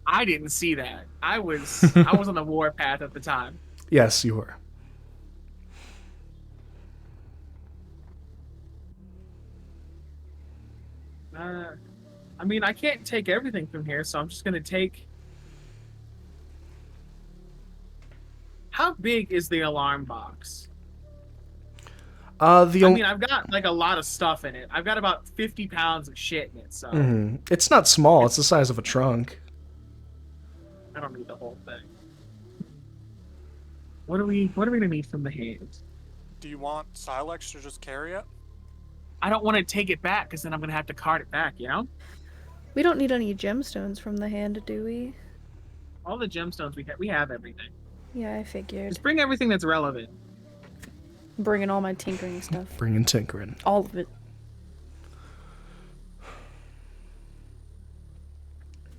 I didn't see that. I was on the warpath at the time. Yes, you were. I mean, I can't take everything from here, so I'm just gonna take. How big is the alarm box? I mean, I've got like a lot of stuff in it. I've got about 50 pounds of shit in it, so It's not small. It's the size of a trunk. I don't need the whole thing. What are we gonna need from the hands? Do you want Silex to just carry it? I don't want to take it back because then I'm gonna have to cart it back. You know, We don't need any gemstones from the hand, do we? all the gemstones we have everything. Yeah, I figured. Just bring everything that's relevant. Bringing all my tinkering stuff. Bringing tinkering. All of it.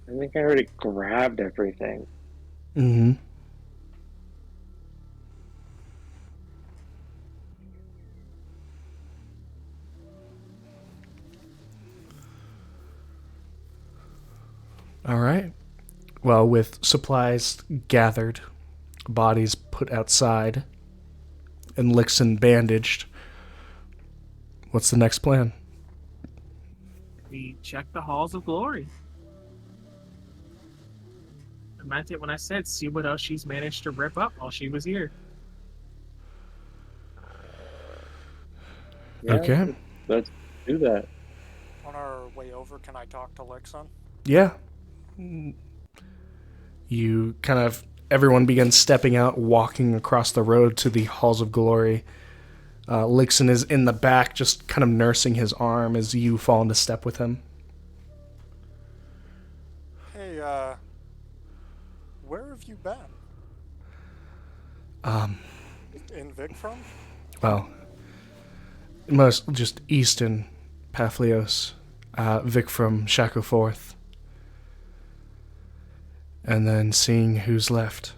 I think I already grabbed everything. Mm-hmm. All right. Well, with supplies gathered, bodies put outside, and Lixen bandaged, what's the next plan? We check the halls of glory. I meant it when I said see what else she's managed to rip up while she was here. Yeah, Okay. let's do that. On our way over, can I talk to Lixon? Yeah. You kind of, everyone begins stepping out, walking across the road to the Halls of Glory. Lixon is in the back, just kind of nursing his arm as you fall into step with him. Hey, where have you been? In Vic from? Well, most just eastern Papihos, Vic from Shackleford, and then seeing who's left.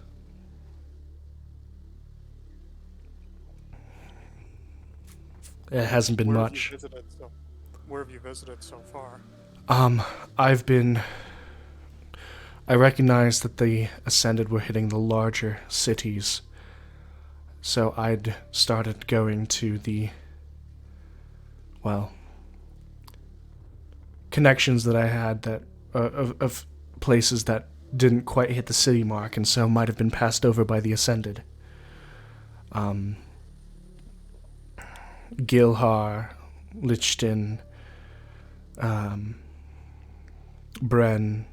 It hasn't been much. Where have you visited so far? I recognized that the Ascended were hitting the larger cities, so I'd started going to the, well, connections that I had that of places that didn't quite hit the city mark, and so might have been passed over by the Ascended. Gilhar, Lichten, Bren,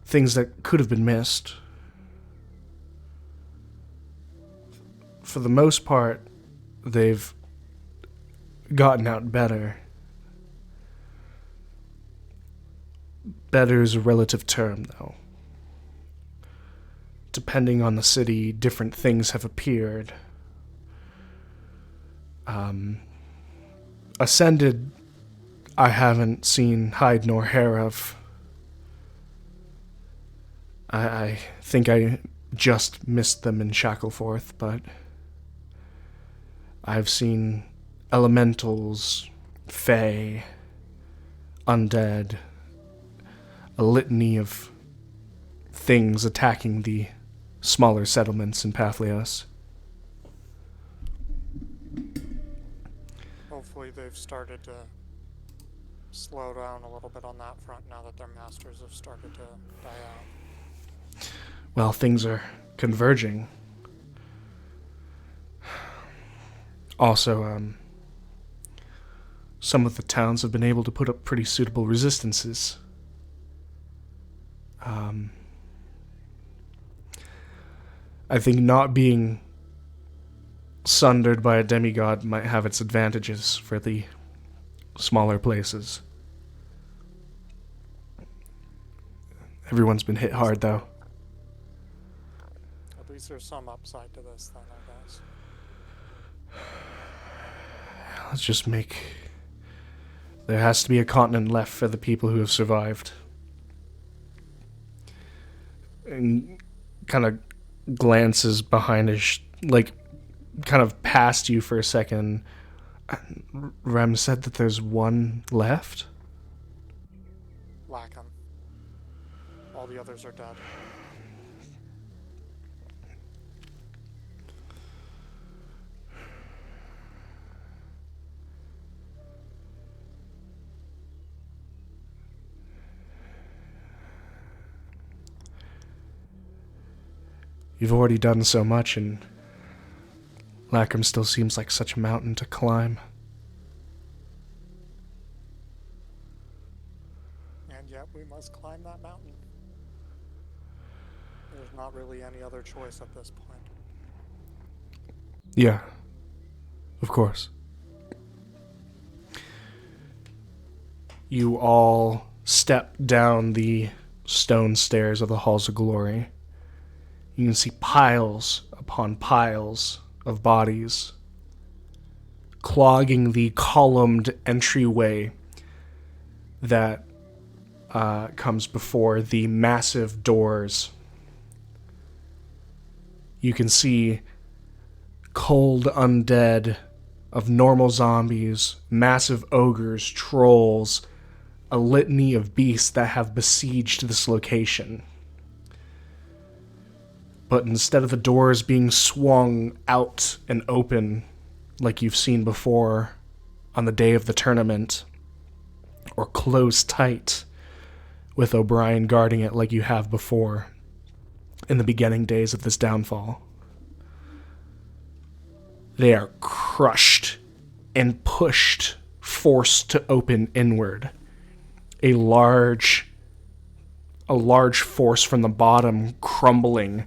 things that could have been missed. For the most part, they've gotten out better. Better is a relative term, though. Depending on the city, different things have appeared. Ascended, I haven't seen hide nor hair of. I think I just missed them in Shackleford, but I've seen elementals, fae, undead, a litany of things attacking the smaller settlements in Papihos. Hopefully they've started to slow down a little bit on that front now that their masters have started to die out. Well, things are converging. Also, some of the towns have been able to put up pretty suitable resistances. I think not being sundered by a demigod might have its advantages for the smaller places. Everyone's been hit hard, though. At least there's some upside to this then, I guess. Let's just make... There has to be a continent left for the people who have survived. And kind of glances behind his... kind of past you for a second. Rem said that there's one left? Lack 'em. All the others are dead. You've already done so much, and Lackham still seems like such a mountain to climb. And yet we must climb that mountain. There's not really any other choice at this point. Yeah, of course. You all step down the stone stairs of the Halls of Glory. You can see piles upon piles of bodies clogging the columned entryway that comes before the massive doors. You can see cold undead of normal zombies, massive ogres, trolls, a litany of beasts that have besieged this location. But instead of the doors being swung out and open like you've seen before on the day of the tournament, or closed tight with O'Brien guarding it like you have before in the beginning days of this downfall, they are crushed and pushed, forced to open inward. A large force from the bottom crumbling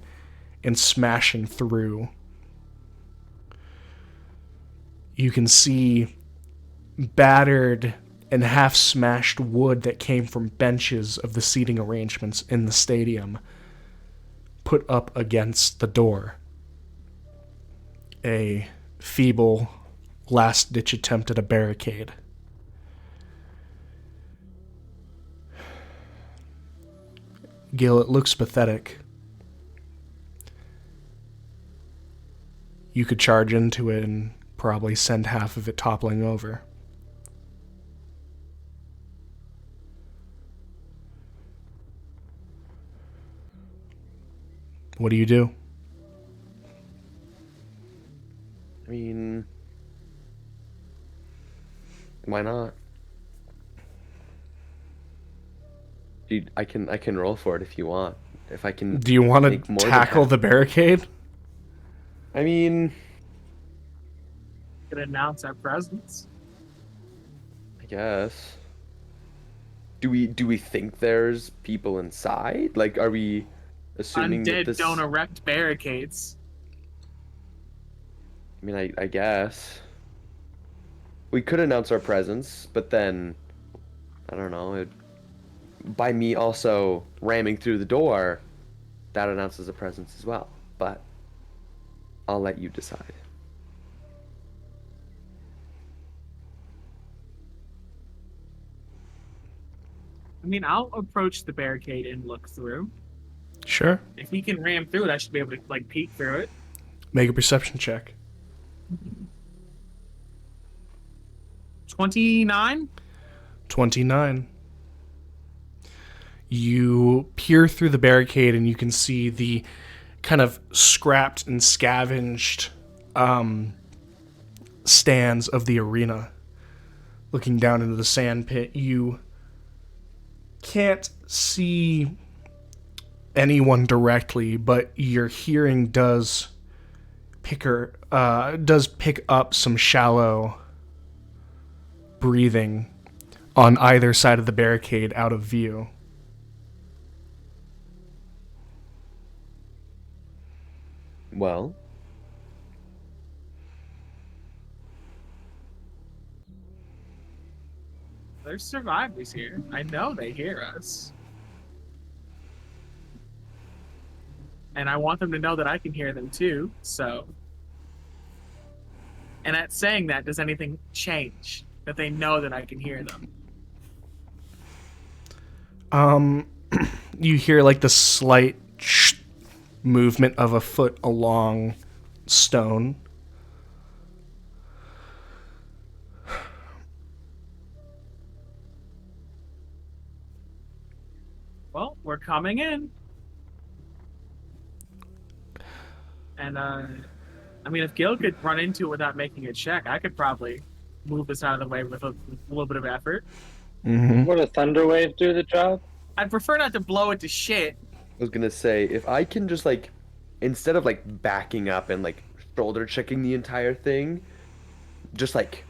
and smashing through. You can see battered and half-smashed wood that came from benches of the seating arrangements in the stadium put up against the door. A feeble, last-ditch attempt at a barricade. Gil, it looks pathetic. You could charge into it and probably send half of it toppling over. What do you do? I mean, why not? Dude, I can roll for it if you want. If I can. Do you want make to more than tackle half. the barricade? I mean, Could announce our presence. I guess. Do we think there's people inside? Like, are we assuming that Undead this? don't erect barricades. I mean, I guess we could announce our presence, but then I don't know. By me also ramming through the door, that announces a presence as well. But I'll let you decide. I mean, I'll approach the barricade and look through. Sure. If he can ram through it, I should be able to like peek through it. Make a perception check. 29. 29. You peer through the barricade and you can see the kind of scrapped and scavenged stands of the arena. Looking down into the sand pit, you can't see anyone directly, but your hearing does pick up some shallow breathing on either side of the barricade out of view. Well, There's survivors here. I know they hear us. And I want them to know that I can hear them too, so. And at saying that, does anything change? That they know that I can hear them? You hear like the slight movement of a foot along stone. Well, we're coming in. And, I mean, if Gil could run into it without making a check, I could probably move this out of the way with a little bit of effort. Mm-hmm. Would a thunder wave do the job? I'd prefer not to blow it to shit. I was gonna say, if I can just like, instead of like backing up and like shoulder checking the entire thing, just like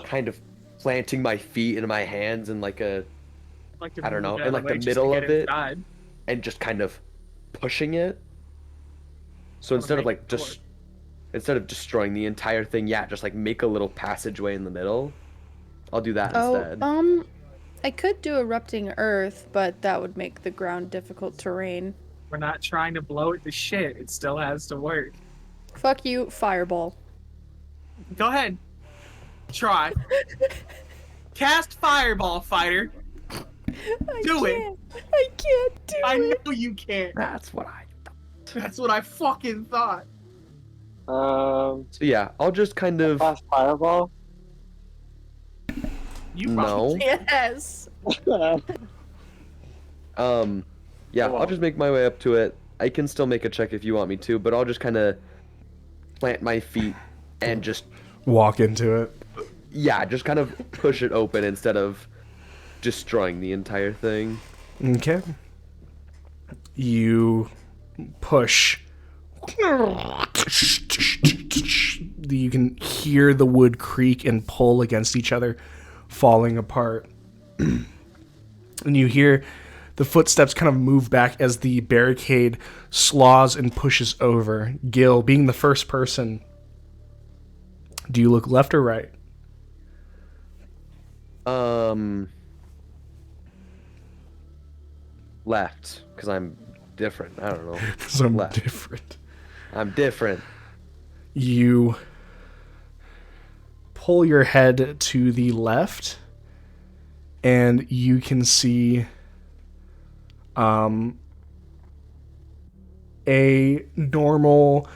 kind of planting my feet into my hands in like a, I'd like to I don't move know, it out in of like way the just to middle get of it, inside. and just kind of pushing it. So instead of make like it just, instead of destroying the entire thing, yeah, just like make a little passageway in the middle. I'll do that instead. I could do erupting earth, but that would make the ground difficult terrain. We're not trying to blow it to shit. It still has to work. Fuck you, fireball. Go ahead. Try. Cast fireball, fighter. Do it. I can't do I it. know you can't. That's what I. That's what I fucking thought. Um, So yeah, I'll just kind of. fast fireball. You No. Yes. Yeah, Come I'll on. just make my way up to it. I can still make a check if you want me to, but I'll just kind of plant my feet and just, Walk into it. yeah, just kind of push it open instead of destroying the entire thing. Okay. You push You can hear the wood creak and pull against each other, falling apart. And you hear the footsteps kind of move back as the barricade slaws and pushes over. Gil, being the first person, do you look left or right? Left, because I'm different. I don't know. Because I'm Left. different. I'm different. You pull your head to the left, and you can see a normal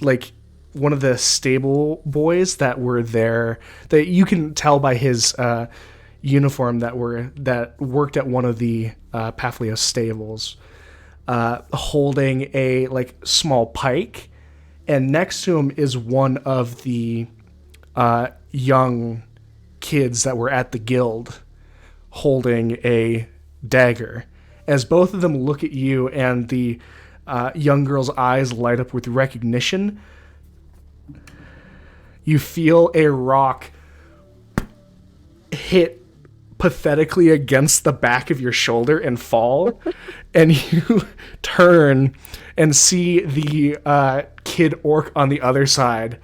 like one of the stable boys that were there, that you can tell by his uniform that worked at one of the Papihos stables, holding a like small pike, and next to him is one of the young kids that were at the guild holding a dagger. As both of them look at you, and the young girl's eyes light up with recognition, you feel a rock hit pathetically against the back of your shoulder and fall, and you turn and see the kid orc on the other side,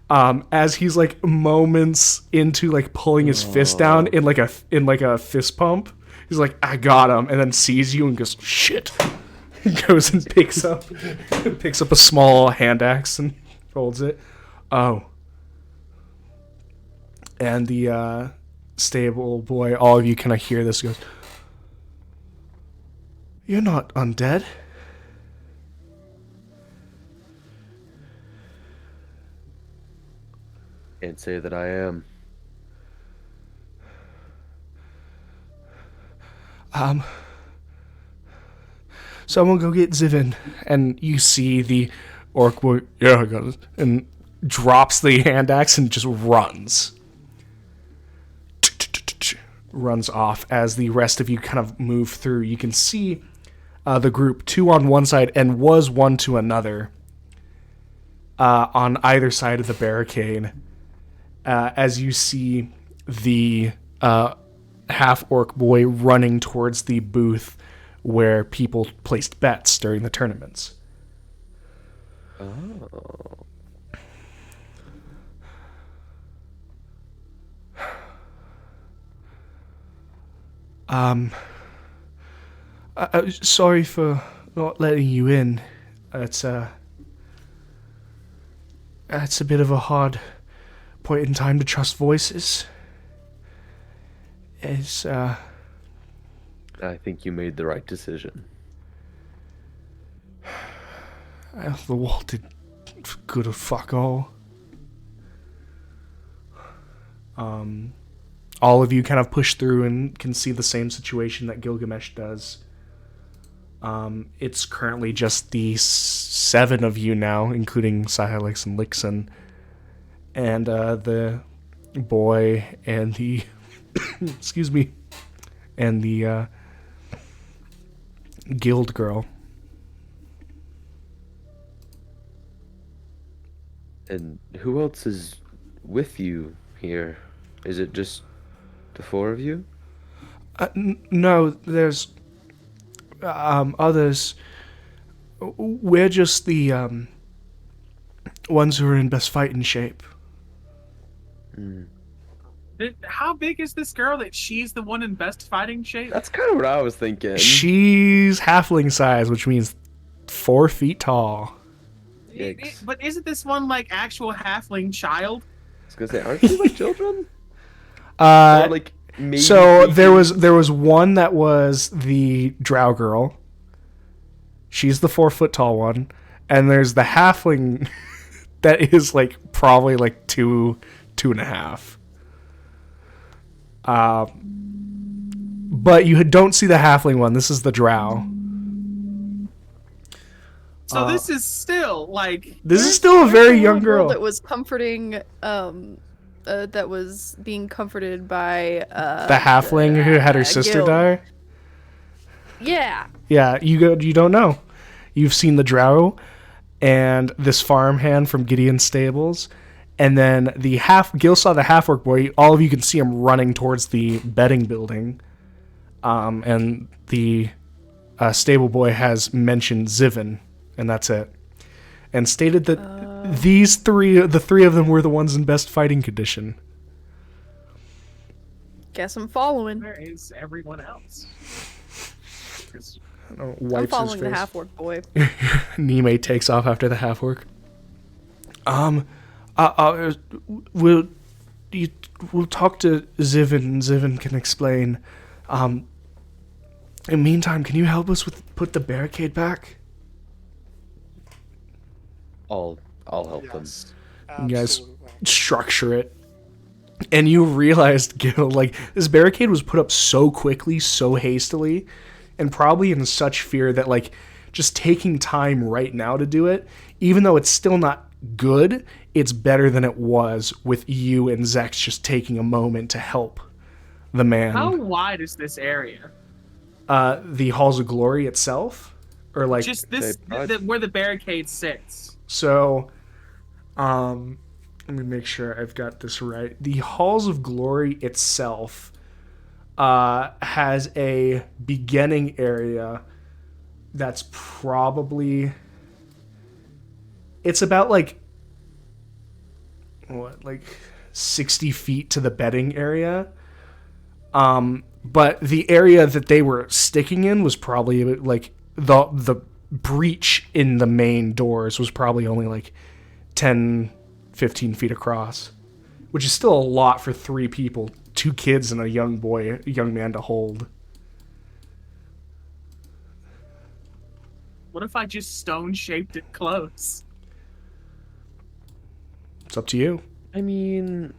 as he's like moments into like pulling his fist down in like a fist pump. He's like, I got him, and then sees you and goes, shit. Goes and picks up a small hand axe and holds it. Oh. And the stable boy, all of you kind of hear this, goes, you're not undead. Can't say that I am. Someone go get Zivin. And you see the orc boy, yeah, I got it, and drops the hand axe and just runs. Runs off. As the rest of you kind of move through, you can see the group, two on one side and was one to another, on either side of the barricade, as you see the half-orc boy running towards the booth where people placed bets during the tournaments. Oh. Sorry for not letting you in. It's a bit of a hard point in time to trust voices. I think you made the right decision. The wall did good of fuck all. All of you kind of push through and can see the same situation that Gilgamesh does. It's currently just the 7 of you now, including Sihelix and Lixen, and the boy and the excuse me, and the guild girl. And who else is with you here? Is it just the 4 of you? No, there's others. We're just the ones who are in best fighting shape. How big is this girl that she's the one in best fighting shape? That's kind of what I was thinking. She's halfling size, which means 4 feet tall. But isn't this one like actual halfling child? I was gonna say, aren't they like children? Or like maybe so there was one that was the drow girl. She's the 4 foot tall one, and there's the halfling that is like probably like 2.5. But you don't see the halfling one. This is the drow. So this is still like this is still a very young girl that was comforting. That was being comforted by the halfling who had her sister Gil. die. Yeah. Yeah, you don't know. You've seen the drow and this farmhand from Gideon's stables, and then Gil saw the half-orc boy. All of you can see him running towards the bedding building, and the stable boy has mentioned Zivin, and that's it, and stated that the three of them were the ones in best fighting condition. Guess I'm following. Where is everyone else? 'Cause I'm Wipes his following the face. half-orc boy. Nime takes off after the half-orc. We'll talk to Zivin. Zivin can explain. In the meantime, can you help us put the barricade back? I'll help them. Yes. You guys Absolutely. structure it. And you realized, Gil, like, this barricade was put up so quickly, so hastily, and probably in such fear that, like, just taking time right now to do it, even though it's still not good, it's better than it was with you and Zex just taking a moment to help the man. how wide is this area? The Halls of Glory itself? Or, like, Just this, Okay, where the barricade sits. so, let me make sure I've got this right. The Halls of Glory itself has a beginning area that's probably... It's about, like 60 feet to the bedding area. But the area that they were sticking in was probably, like, the breach in the main doors was probably only, like, 10... 15 feet across, which is still a lot for 3 people, 2 kids and a young man to hold. What if I just stone-shaped it close? It's up to you. I mean,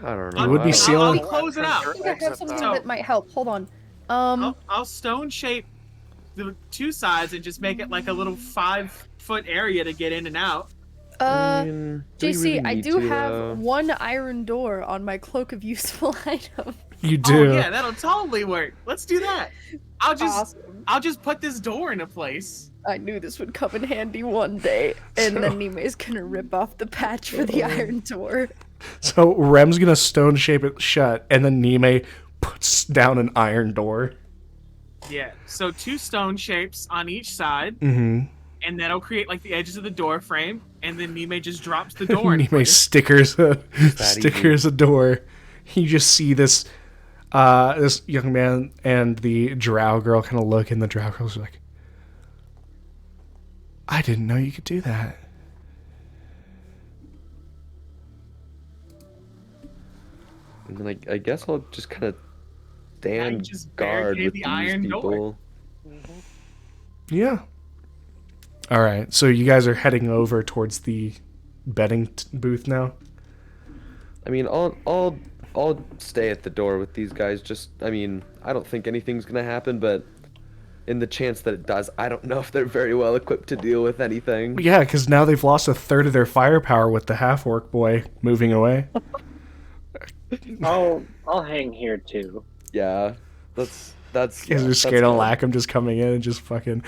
I don't know. It would be I don't- sealing- I'll close it out. I think I have something So- that might help. Hold on. I'll stone shape the 2 sides and just make it like a little 5-foot area to get in and out. mean, do we JC, really I need do to, have one iron door on my cloak of useful item. You do. Oh yeah, that'll totally work. Let's do that. Awesome. I'll just put this door into place. I knew this would come in handy one day, and then Nime's gonna rip off the patch for the iron door. So Rem's gonna stone shape it shut, and then Nime puts down an iron door. Yeah. So 2 stone shapes on each side, Mm-hmm. and that'll create like the edges of the door frame, and then Nime just drops the door in Nime place. stickers easy. a door. You just see this this young man and the drow girl kind of look, and the drow girl's like, I didn't know you could do that. And then I guess I'll just kind of Now you stand just guard barricade with the these iron door. people. Yeah. All right. So you guys are heading over towards the betting booth now. I mean, I'll stay at the door with these guys. Just, I mean, I don't think anything's gonna happen, but in the chance that it does, I don't know if they're very well equipped to deal with anything. Yeah, because now they've lost a third of their firepower with the half-orc boy moving away. I'll hang here too. Yeah, that's Because yeah, they're that's scared of good. Lackham just coming in and just fucking...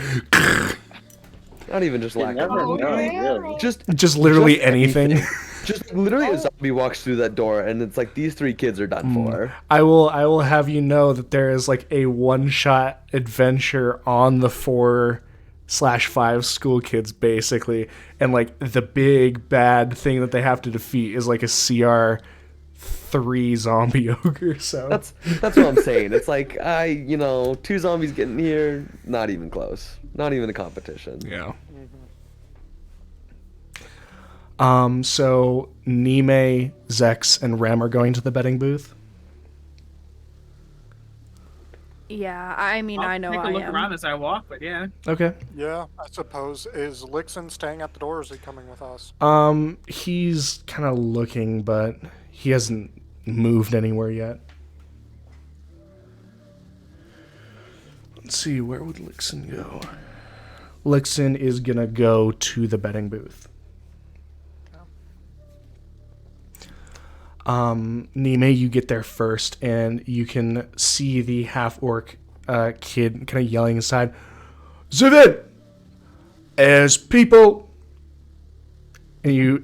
Not even just You lack never of know, really. just literally Just anything. Just literally a zombie walks through that door and it's like these 3 kids are done for. I will have you know that there is like a one-shot adventure on the 4/5 school kids basically, and like the big bad thing that they have to defeat is like a CR3 zombie ogre. So That's what I'm saying. It's like 2 zombies getting here, not even close. Not even a competition. yeah. So Nime, Zex, and Rem are going to the betting booth. Yeah, I mean, I know Take a I look am. around as I walk, but yeah. Okay. Yeah, I suppose. Is Lixon staying at the door or is he coming with us? He's kind of looking, but he hasn't moved anywhere yet. Let's see, where would Lixon go? Lixon is gonna go to the betting booth. Nime, you get there first, and you can see the half-orc kid kind of yelling inside, "Zivin! As people!" And you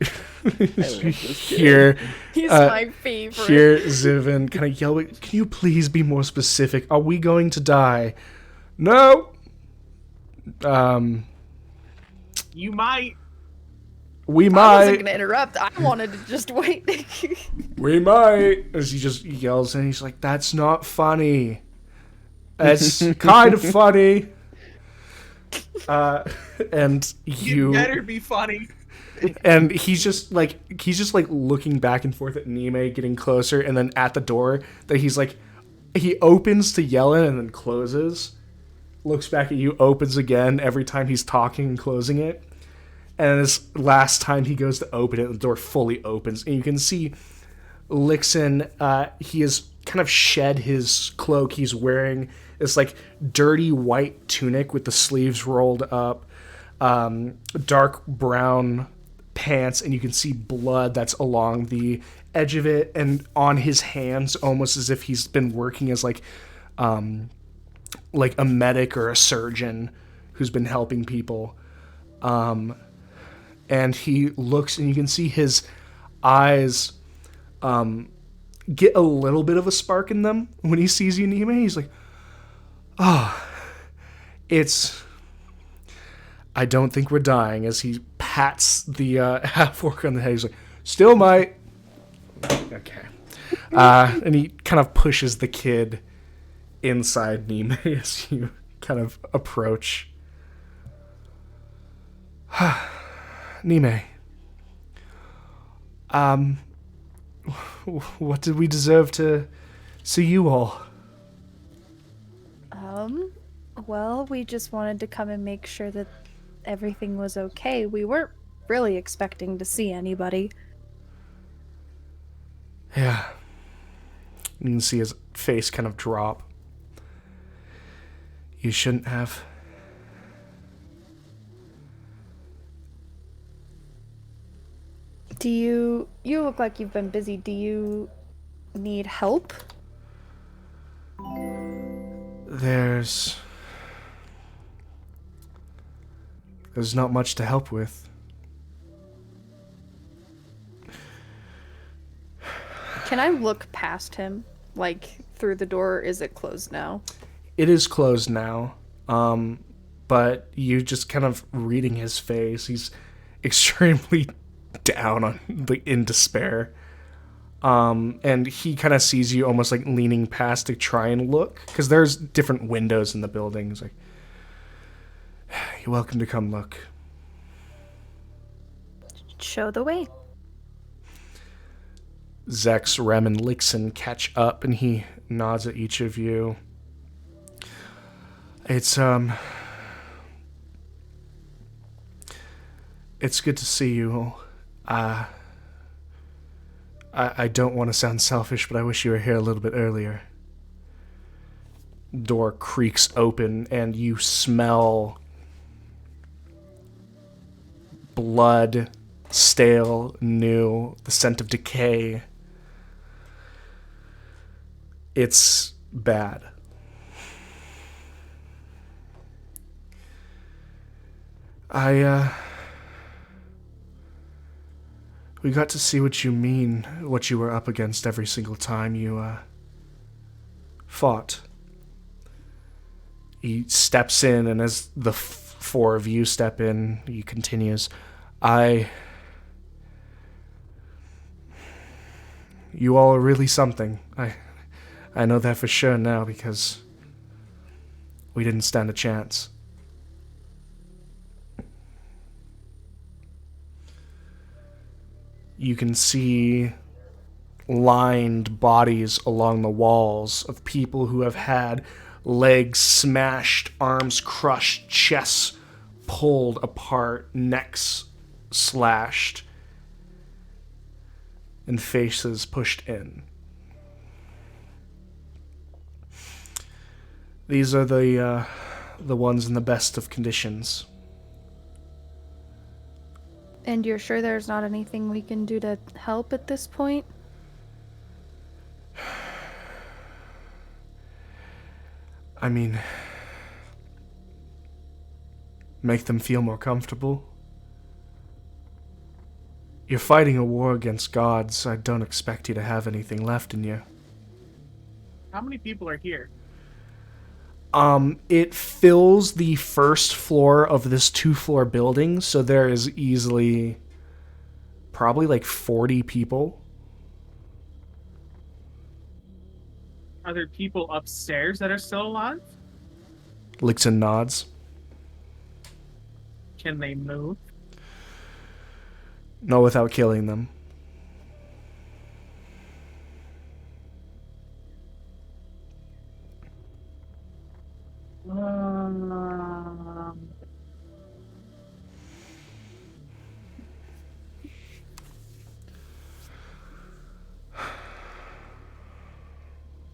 hear He's my favorite. hear Zivin kind of yell, "Can you please be more specific? Are we going to die?" "No." You might. We I might. wasn't gonna interrupt. I wanted to just wait. We might. As he just yells, and he's like, "That's not funny. It's kind of funny." And you It better be funny. and he's just like looking back and forth at Nime, getting closer, and then at the door that he opens to yell in and then closes, looks back at you, opens again every time he's talking and closing it. And this last time he goes to open it, the door fully opens, and you can see Lixin. He has kind of shed his cloak. He's wearing this like dirty white tunic with the sleeves rolled up, dark brown pants, and you can see blood that's along the edge of it and on his hands, almost as if he's been working as like a medic or a surgeon who's been helping people. And he looks, and you can see his eyes get a little bit of a spark in them when he sees you, Nime. He's like, I don't think we're dying, as he pats the half-orc on the head. He's like, "Still might." Okay. And he kind of pushes the kid inside Nime as you kind of approach. Nime, what did we deserve to see you all? Well, we just wanted to come and make sure that everything was okay. We weren't really expecting to see anybody. Yeah. You can see his face kind of drop. You shouldn't have. You look like you've been busy. Do you need help? There's not much to help with. Can I look past him, like through the door? Or is it closed now? It is closed now, but you just kind of reading his face. He's extremely down in despair. And he kind of sees you almost like leaning past to try and look, because there's different windows in the building. He's like, "You're welcome to come look." Show the way. Zex, Rem, and Lixin catch up, and he nods at each of you. It's good to see you. I don't want to sound selfish, but I wish you were here a little bit earlier. Door creaks open, and you smell blood, stale, new, the scent of decay. It's bad. We got to see what you mean, what you were up against every single time you, fought. He steps in, and as the four of you step in, he continues, You all are really something. I know that for sure now, because we didn't stand a chance. You can see lined bodies along the walls of people who have had legs smashed, arms crushed, chests pulled apart, necks slashed, and faces pushed in. These are the ones in the best of conditions. And you're sure there's not anything we can do to help at this point? I mean, make them feel more comfortable. You're fighting a war against gods. I don't expect you to have anything left in you. How many people are here? It fills the first floor of this 2-floor building, so there is easily probably like 40 people. Are there people upstairs that are still alive? Licks and nods. Can they move? No, without killing them.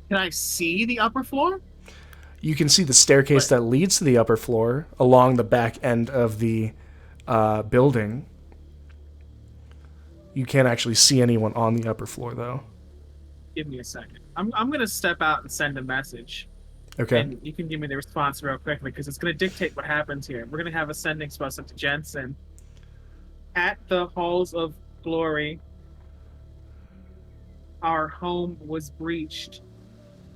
Can I see the upper floor? You can see the staircase that leads to the upper floor along the back end of the building. You can't actually see anyone on the upper floor, though. Give me a second. I'm gonna step out and send a message. Okay. And you can give me the response real quickly, because it's gonna dictate what happens here. We're gonna have a sending supposed up to Jensen. At the Halls of Glory, our home was breached.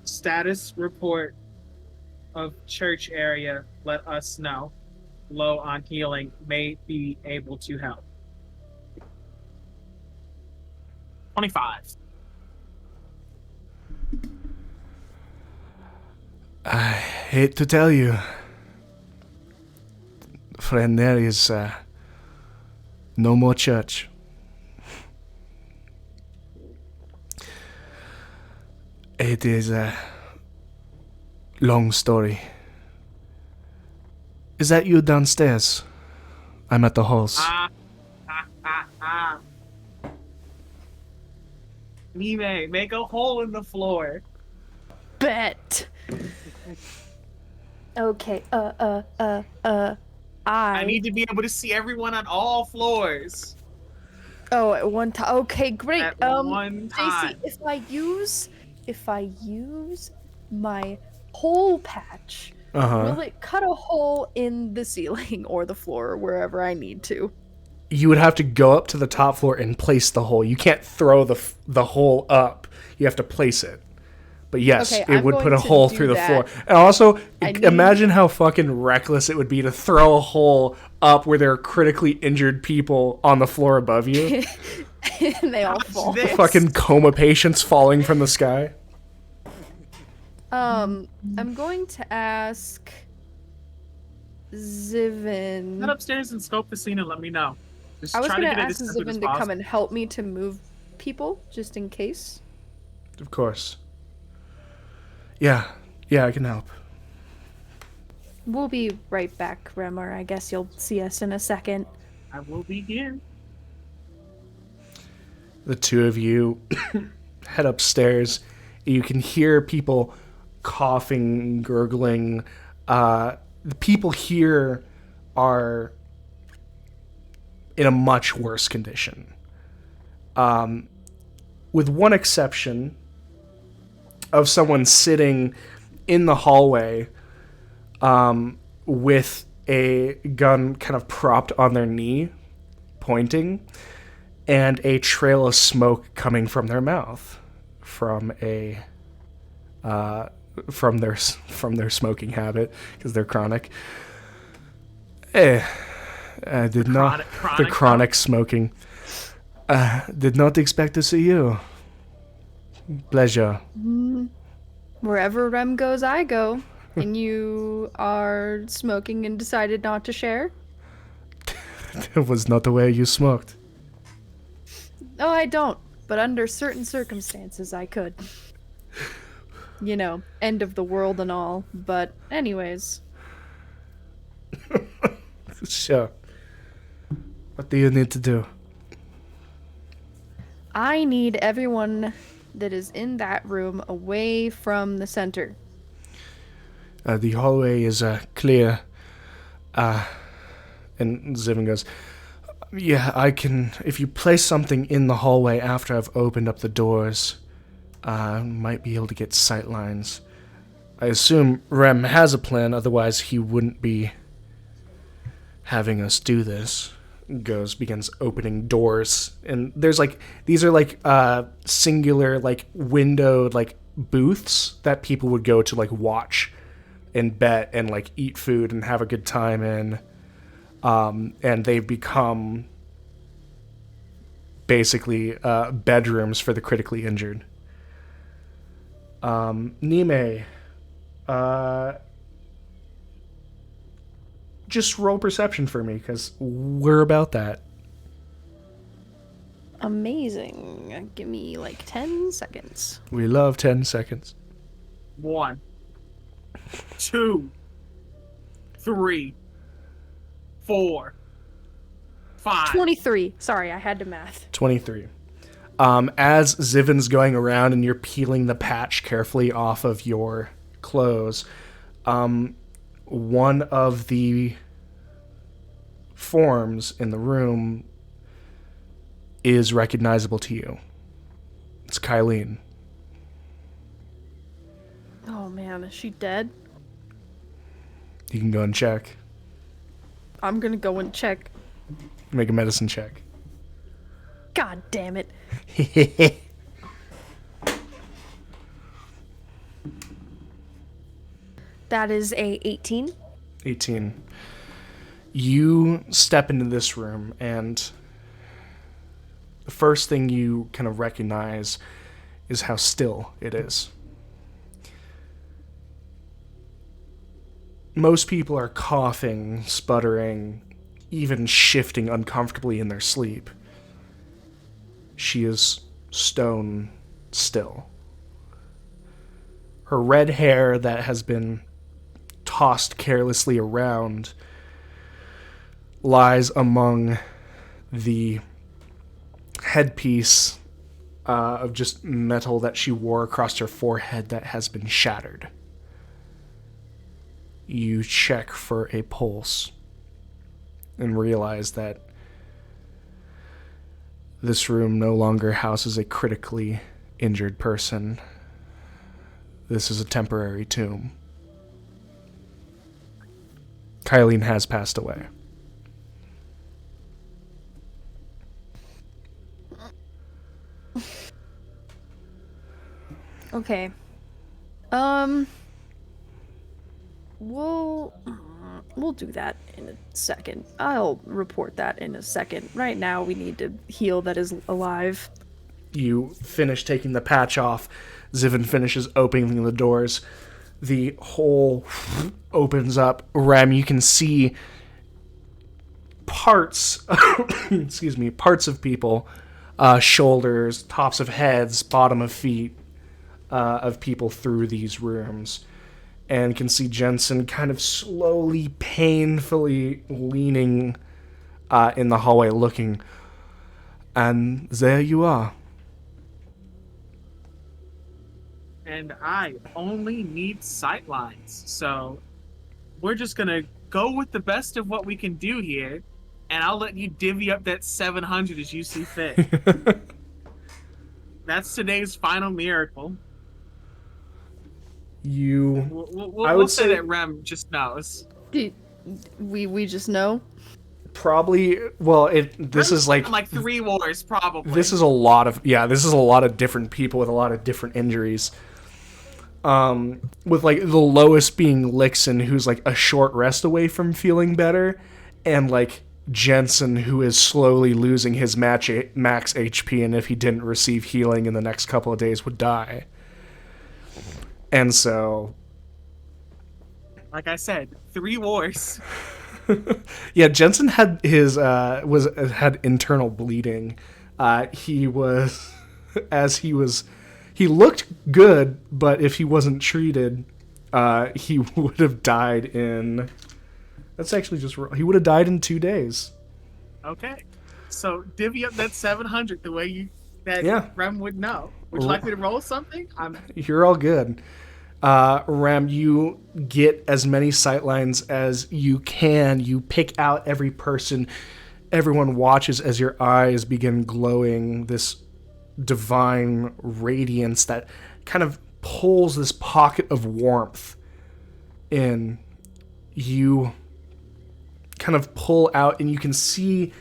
Status report of church area, let us know. Low on healing, may be able to help. 25. I hate to tell you, friend, there is no more church. It is a long story. Is that you downstairs? I'm at the halls. Nime, make a hole in the floor. Bet. Okay, I need to be able to see everyone on all floors. Oh, at one time. Okay, great. At one time. JC, if I use my hole patch, will it cut a hole in the ceiling or the floor or wherever I need to? You would have to go up to the top floor and place the hole. You can't throw the hole up. You have to place it. But yes, Okay, it I'm would put going a to hole do through the that. floor. And also, need- imagine how fucking reckless it would be to throw a hole up where there are critically injured people on the floor above you. And they all fall. This- Fucking coma patients falling from the sky. I'm going to ask Zivin. Head upstairs and scope the scene and let me know. Just I was try going to to get it ask as quick as Zivin to come possible. and help me to move people, just in case. Of course. Yeah, I can help. We'll be right back, Remor. I guess you'll see us in a second. I will be here. The two of you head upstairs. You can hear people coughing, gurgling. The people here are in a much worse condition. With one exception of someone sitting in the hallway with a gun kind of propped on their knee, pointing, and a trail of smoke coming from their mouth from their smoking habit, because they're chronic. I did not. The chronic smoking. Did not expect to see you. Pleasure. Wherever Rem goes, I go. And you are smoking and decided not to share? It was not the way you smoked. No, I don't. But under certain circumstances, I could. You know, end of the world and all. But anyways. Sure. What do you need to do? I need everyone that is in that room away from the center. The hallway is clear. And Zivin goes, yeah, I can... If you place something in the hallway after I've opened up the doors, I might be able to get sight lines. I assume Rem has a plan, otherwise he wouldn't be having us do this. Begins opening doors, and there's like, these are like singular like windowed like booths that people would go to like watch and bet and like eat food and have a good time in, and they've become basically bedrooms for the critically injured. Nime, just roll perception for me, because we're about that. Amazing. Give me like 10 seconds. We love 10 seconds. 1, 2, 3, 4, 5. 23. Sorry, I had to math. 23. As Zivin's going around and you're peeling the patch carefully off of your clothes, one of the forms in the room is recognizable to you. It's Kylene. Oh man, is she dead? You can go and check. I'm gonna go and check. Make a medicine check. God damn it. That is a 18. 18. You step into this room, and the first thing you kind of recognize is how still it is. Most people are coughing, sputtering, even shifting uncomfortably in their sleep. She is stone still. Her red hair that has been tossed carelessly around lies among the headpiece of just metal that she wore across her forehead that has been shattered. You check for a pulse and realize that this room no longer houses a critically injured person. This is a temporary tomb. Kylene has passed away. Okay. We'll do that in a second. I'll report that in a second. Right now, we need to heal that is alive. You finish taking the patch off. Zivin finishes opening the doors. The hole opens up. Rem, you can see parts, excuse me, parts of people, shoulders, tops of heads, bottom of feet, of people through these rooms. And can see Jensen kind of slowly, painfully leaning in the hallway looking. And there you are. And I only need sightlines, so we're just gonna go with the best of what we can do here, and I'll let you divvy up that 700 as you see fit. That's today's final miracle. We'll say that Rem just knows. We just know. Probably. Well, this is like 3 wars, probably. This is a lot of different people with a lot of different injuries. With like the lowest being Lixon, who's like a short rest away from feeling better, and like Jensen, who is slowly losing his max HP, and if he didn't receive healing in the next couple of days would die. And so, like I said, 3 wars. Yeah, Jensen had had internal bleeding. He looked good, but if he wasn't treated, he would have died in. That's actually just. He would have died in 2 days. Okay, so divvy up that 700 the way Rem would know. Would you like me to roll something? You're all good. Rem, you get as many sightlines as you can. You pick out every person. Everyone watches as your eyes begin glowing this divine radiance that kind of pulls this pocket of warmth in. You kind of pull out, and you can see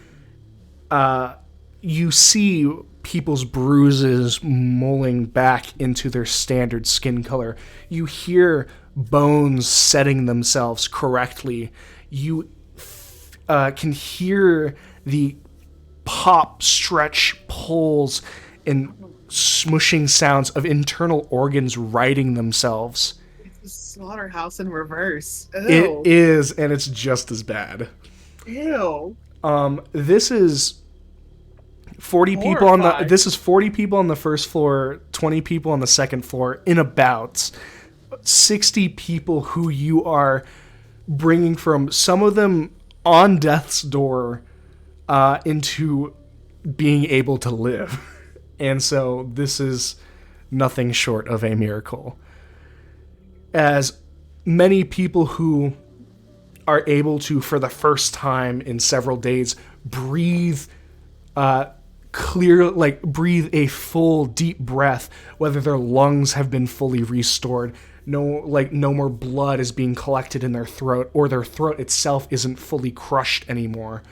people's bruises mulling back into their standard skin color. You hear bones setting themselves correctly. You can hear the pop, stretch, pulls, and smushing sounds of internal organs righting themselves. It's a slaughterhouse in reverse. Ew. It is, and it's just as bad. Ew. This is 40 people this is 40 people on the first floor, 20 people on the second floor, in about 60 people who you are bringing from, some of them on death's door, into being able to live. And so this is nothing short of a miracle. As many people who are able to, for the first time in several days, breathe breathe a full deep breath, whether their lungs have been fully restored, no more blood is being collected in their throat, or their throat itself isn't fully crushed anymore.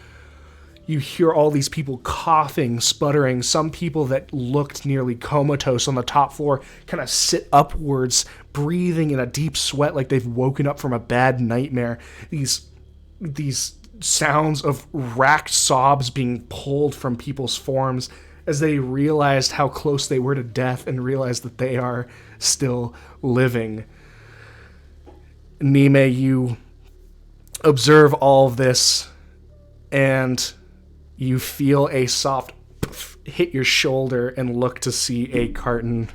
You hear all these people coughing, sputtering. Some people that looked nearly comatose on the top floor kind of sit upwards, breathing in a deep sweat like they've woken up from a bad nightmare. These sounds of racked sobs being pulled from people's forms as they realized how close they were to death and realized that they are still living. Nime, you observe all of this, and you feel a soft hit your shoulder and look to see a carton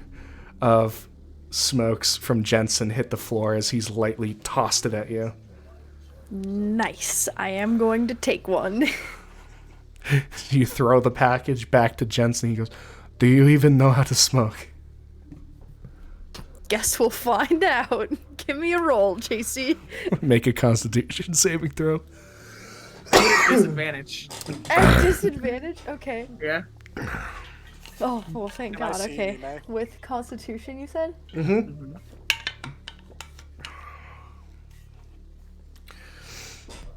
of smokes from Jensen hit the floor as he's lightly tossed it at you. Nice. I am going to take one. You throw the package back to Jensen. He goes, "Do you even know how to smoke?" Guess we'll find out. Give me a roll, JC. Make a Constitution saving throw. Disadvantage. At disadvantage? Okay. Yeah. Oh, well, thank Can I God. see Okay. Nime? With Constitution, you said? Mm-hmm.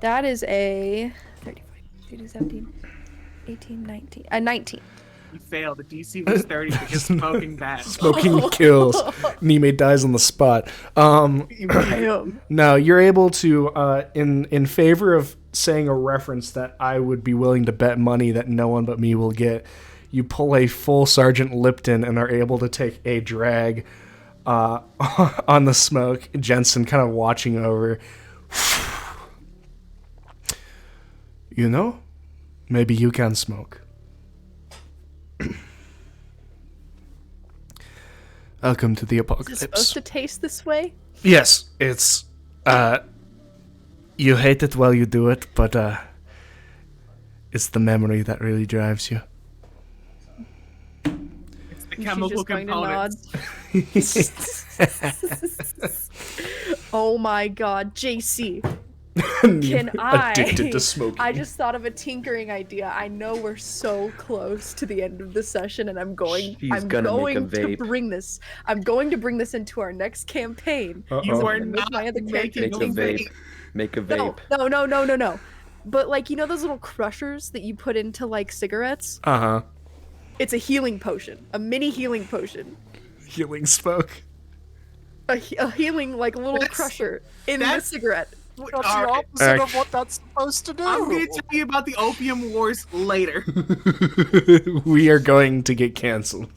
That is a 35, 30, 17, 18, 19. 19. You failed. The DC was 30 because smoking bad. Smoking kills. Nime dies on the spot. Damn. No, you're able to, in favor of saying a reference that I would be willing to bet money that no one but me will get, you pull a full Sergeant Lipton and are able to take a drag on the smoke. Jensen kind of watching over. You know, maybe you can smoke. Welcome to the Is apocalypse. it supposed to taste this way? Yes, it's you hate it while you do it, but it's the memory that really drives you. It's the She's chemical just going to nod. components. Oh my God, JC. Can I? Addicted to smoking. I just thought of a tinkering idea. I know we're so close to the end of the session, and I'm going She's to gonna make a vape. bring this. I'm going to bring this into our next campaign. You are With not my other making characters. Make a vape. vape. Make a vape. No. But like, you know those little crushers that you put into like cigarettes? Uh-huh. It's a healing potion, a mini healing potion, Healing smoke. a healing like little That's- crusher in the that's- cigarette. That's the Alright. opposite of what that's supposed to do. I'm going to tell you about the opium wars later. We are going to get canceled.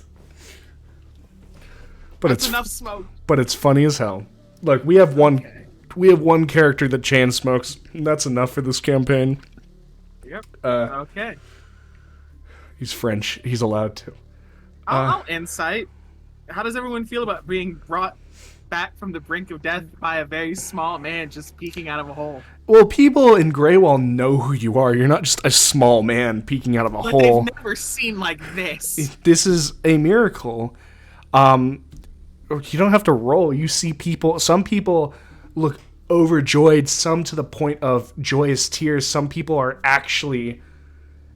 But That's it's enough smoke. but it's funny as hell. Look, we have one character that chain smokes. And that's enough for this campaign. Yep. Uh, Okay. he's French. He's allowed to. I'll insight. How does everyone feel about being brought back from the brink of death by a very small man just peeking out of a hole? Well, people in Greywall know who you are. You're not just a small man peeking out of a But hole. they've never seen like this. This is a miracle. You don't have to roll. You see people. Some people look overjoyed. Some to the point of joyous tears. Some people are actually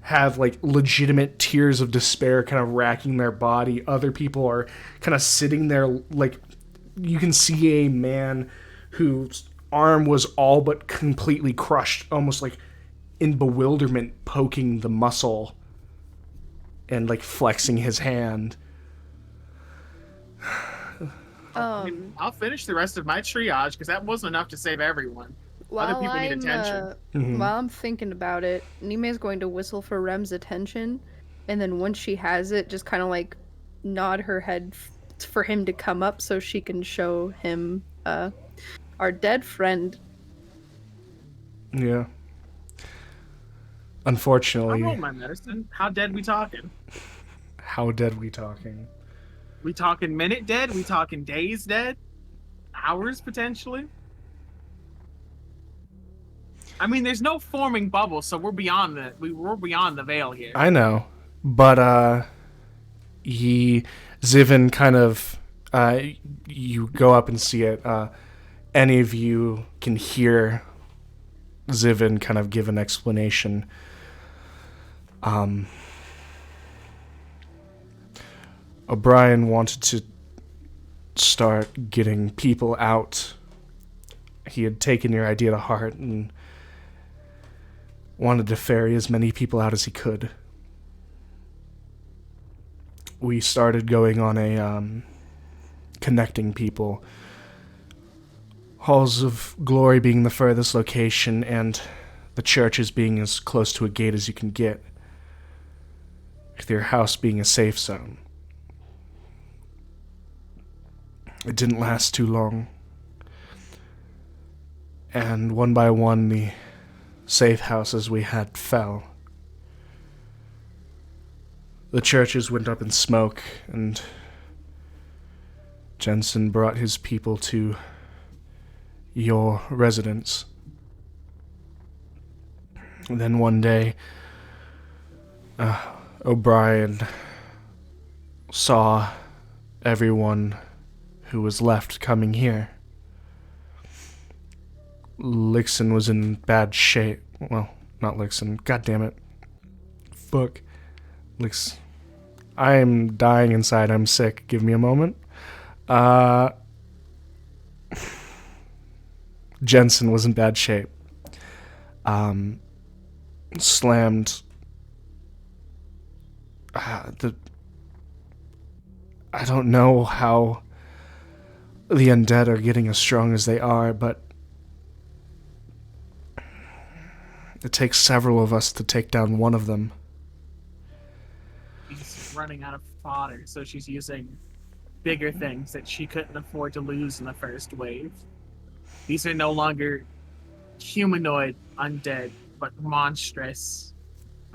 have like legitimate tears of despair kind of racking their body. Other people are kind of sitting there, like you can see a man whose arm was all but completely crushed, almost like in bewilderment, poking the muscle and like flexing his hand. I'll finish the rest of my triage because that wasn't enough to save everyone. Other people need attention. While I'm thinking about it, Nime's going to whistle for Rem's attention, and then once she has it, just kind of like nod her head for him to come up so she can show him our dead friend. Yeah. I Unfortunately. rolled my medicine. How dead we talking? How dead we talking? We talking minute dead? We talking days dead? Hours potentially? I mean, there's no forming bubble, so we're beyond the veil here. I know, but Zivin kind of you go up and see it. Any of you can hear Zivin kind of give an explanation. O'Brien wanted to start getting people out. He had taken your idea to heart and wanted to ferry as many people out as he could. We started going on a connecting people. Halls of Glory being the furthest location, and the churches being as close to a gate as you can get, with your house being a safe zone. It didn't last too long, and one by one the safe houses we had fell. The churches went up in smoke, and Jensen brought his people to your residence. And then one day, O'Brien saw everyone who was left coming here. Lixon was in bad shape. Well, not Lixon. God damn it. Fuck. I am dying inside. I'm sick. Give me a moment. Jensen was in bad shape. Slammed. I don't know how the undead are getting as strong as they are, but it takes several of us to take down one of them. She's running out of fodder, so she's using bigger things that she couldn't afford to lose in the first wave. These are no longer humanoid undead, but monstrous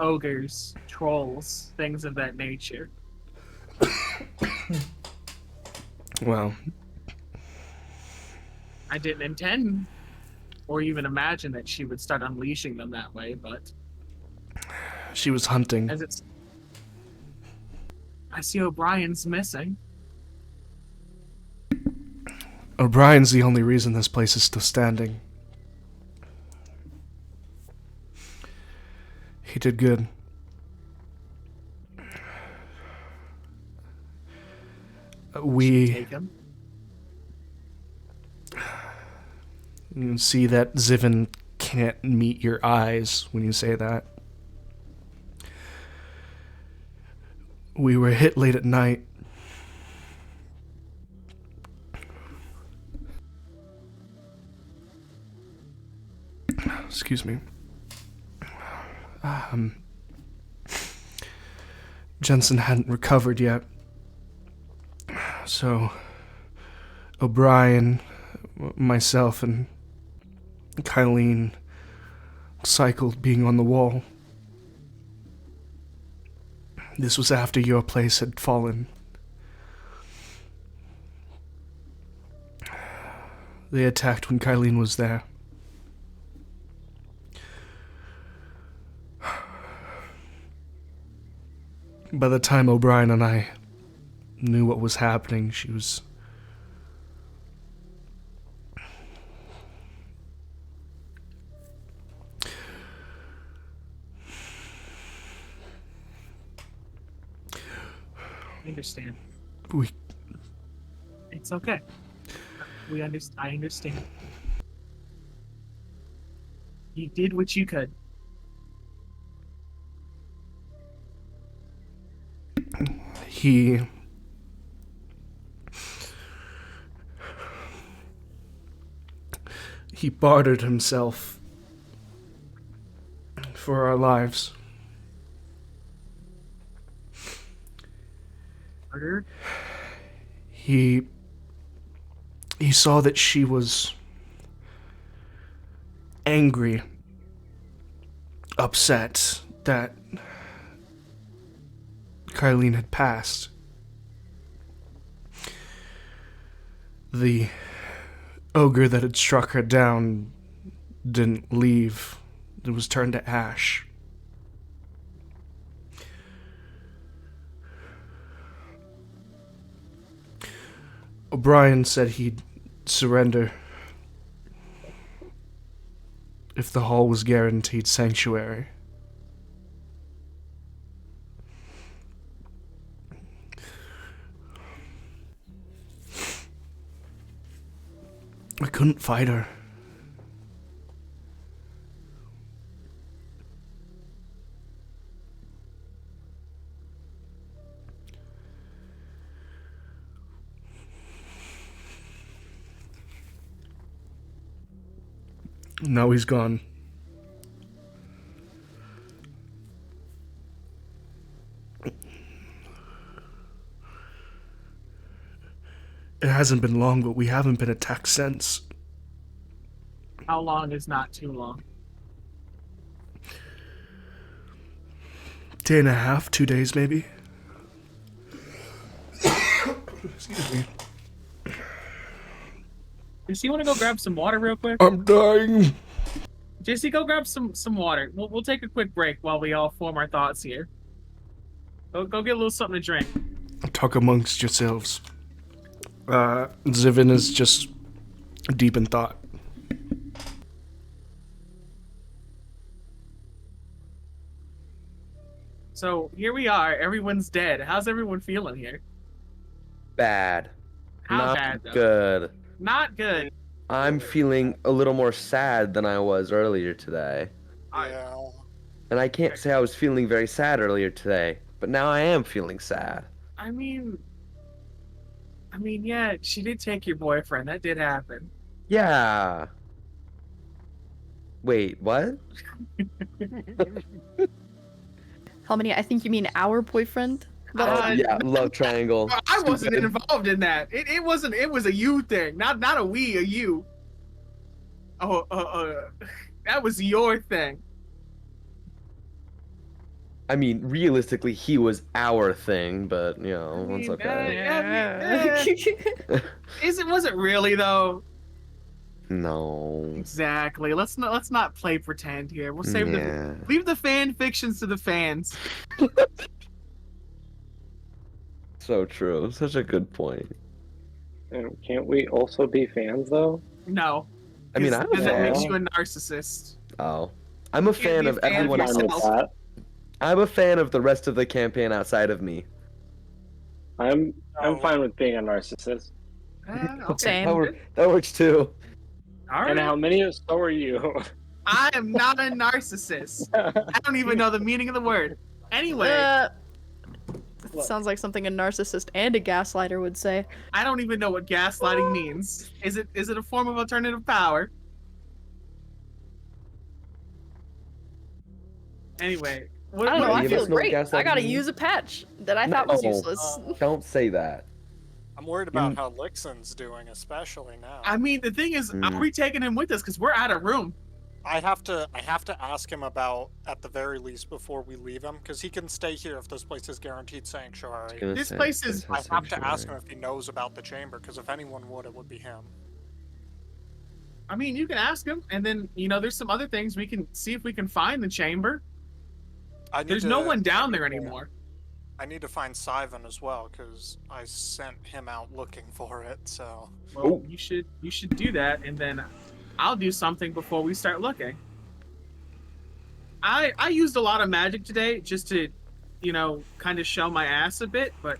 ogres, trolls, things of that nature. Well, I didn't intend or even imagine that she would start unleashing them that way, but she was hunting. as it's... I see O'Brien's missing. O'Brien's the only reason this place is still standing. He did good. We Take him. You can see that Zivin can't meet your eyes when you say that. We were hit late at night. Excuse me. Jensen hadn't recovered yet. So O'Brien, myself, and Kylene cycled being on the wall. This was after your place had fallen. They attacked when Kylene was there. By the time O'Brien and I knew what was happening, she was... understand. We It's okay. I understand. You did what you could. he bartered himself for our lives. Murdered? He saw that she was angry, upset that Kylene had passed. The ogre that had struck her down didn't leave. It was turned to ash. O'Brien said he'd surrender if the hall was guaranteed sanctuary. I couldn't fight her. Now he's gone. It hasn't been long, but we haven't been attacked since. How long is not too long? Day and a half, 2 days maybe. Excuse me. Jesse, you want to go grab some water real quick? I'm dying. Jesse, go grab some water. We'll take a quick break while we all form our thoughts here. Go get a little something to drink. Talk amongst yourselves. Zivin is just deep in thought. So here we are. Everyone's dead. How's everyone feeling here? Bad. How Not bad, though? good. Not good. I'm feeling a little more sad than I was earlier today. Yeah. And I can't say I was feeling very sad earlier today, but now I am feeling sad. I mean, yeah, she did take your boyfriend. That did happen. Yeah. Wait, what? How many? I think you mean our boyfriend. Yeah, love triangle. I wasn't involved in that. It wasn't. It was a you thing, not a we, a you. That was your thing. I mean, realistically, he was our thing, but you know, it's okay. Was it really though? No. Exactly. Let's not play pretend here. We'll save leave the fan fictions to the fans. So true. Such a good point. Can't we also be fans though? No. I mean, I'm a Because that makes fan. you a narcissist. Oh. I'm a fan be of a fan of everyone yourself. else. I'm a fan of the rest of the campaign outside of me. I'm fine with being a narcissist. Okay. Same. That works too. All right. And how many of so are you? I am not a narcissist. I don't even know the meaning of the word. Anyway, Sounds like something a narcissist and a gaslighter would say. I don't even know what gaslighting means. Is it a form of alternative power? I Anyway, don't know. Any I of feel us know what great. I gaslighting gotta means? use a patch that I thought was No. useless. Don't say that. I'm worried about how Lixon's doing, especially now. I mean, the thing is, are we taking him with us? Because we're out of room. I have to ask him about, at the very least, before we leave him, because he can stay here if this place is guaranteed sanctuary. This place is- I have to ask him if he knows about the chamber, because if anyone would, it would be him. I mean, you can ask him, and then, there's some other things we can see if we can find the chamber. There's no one down there anymore. I need to find Sivan as well, because I sent him out looking for it, so... Well, you should do that, and then I'll do something before we start looking. I used a lot of magic today just to, kind of show my ass a bit, but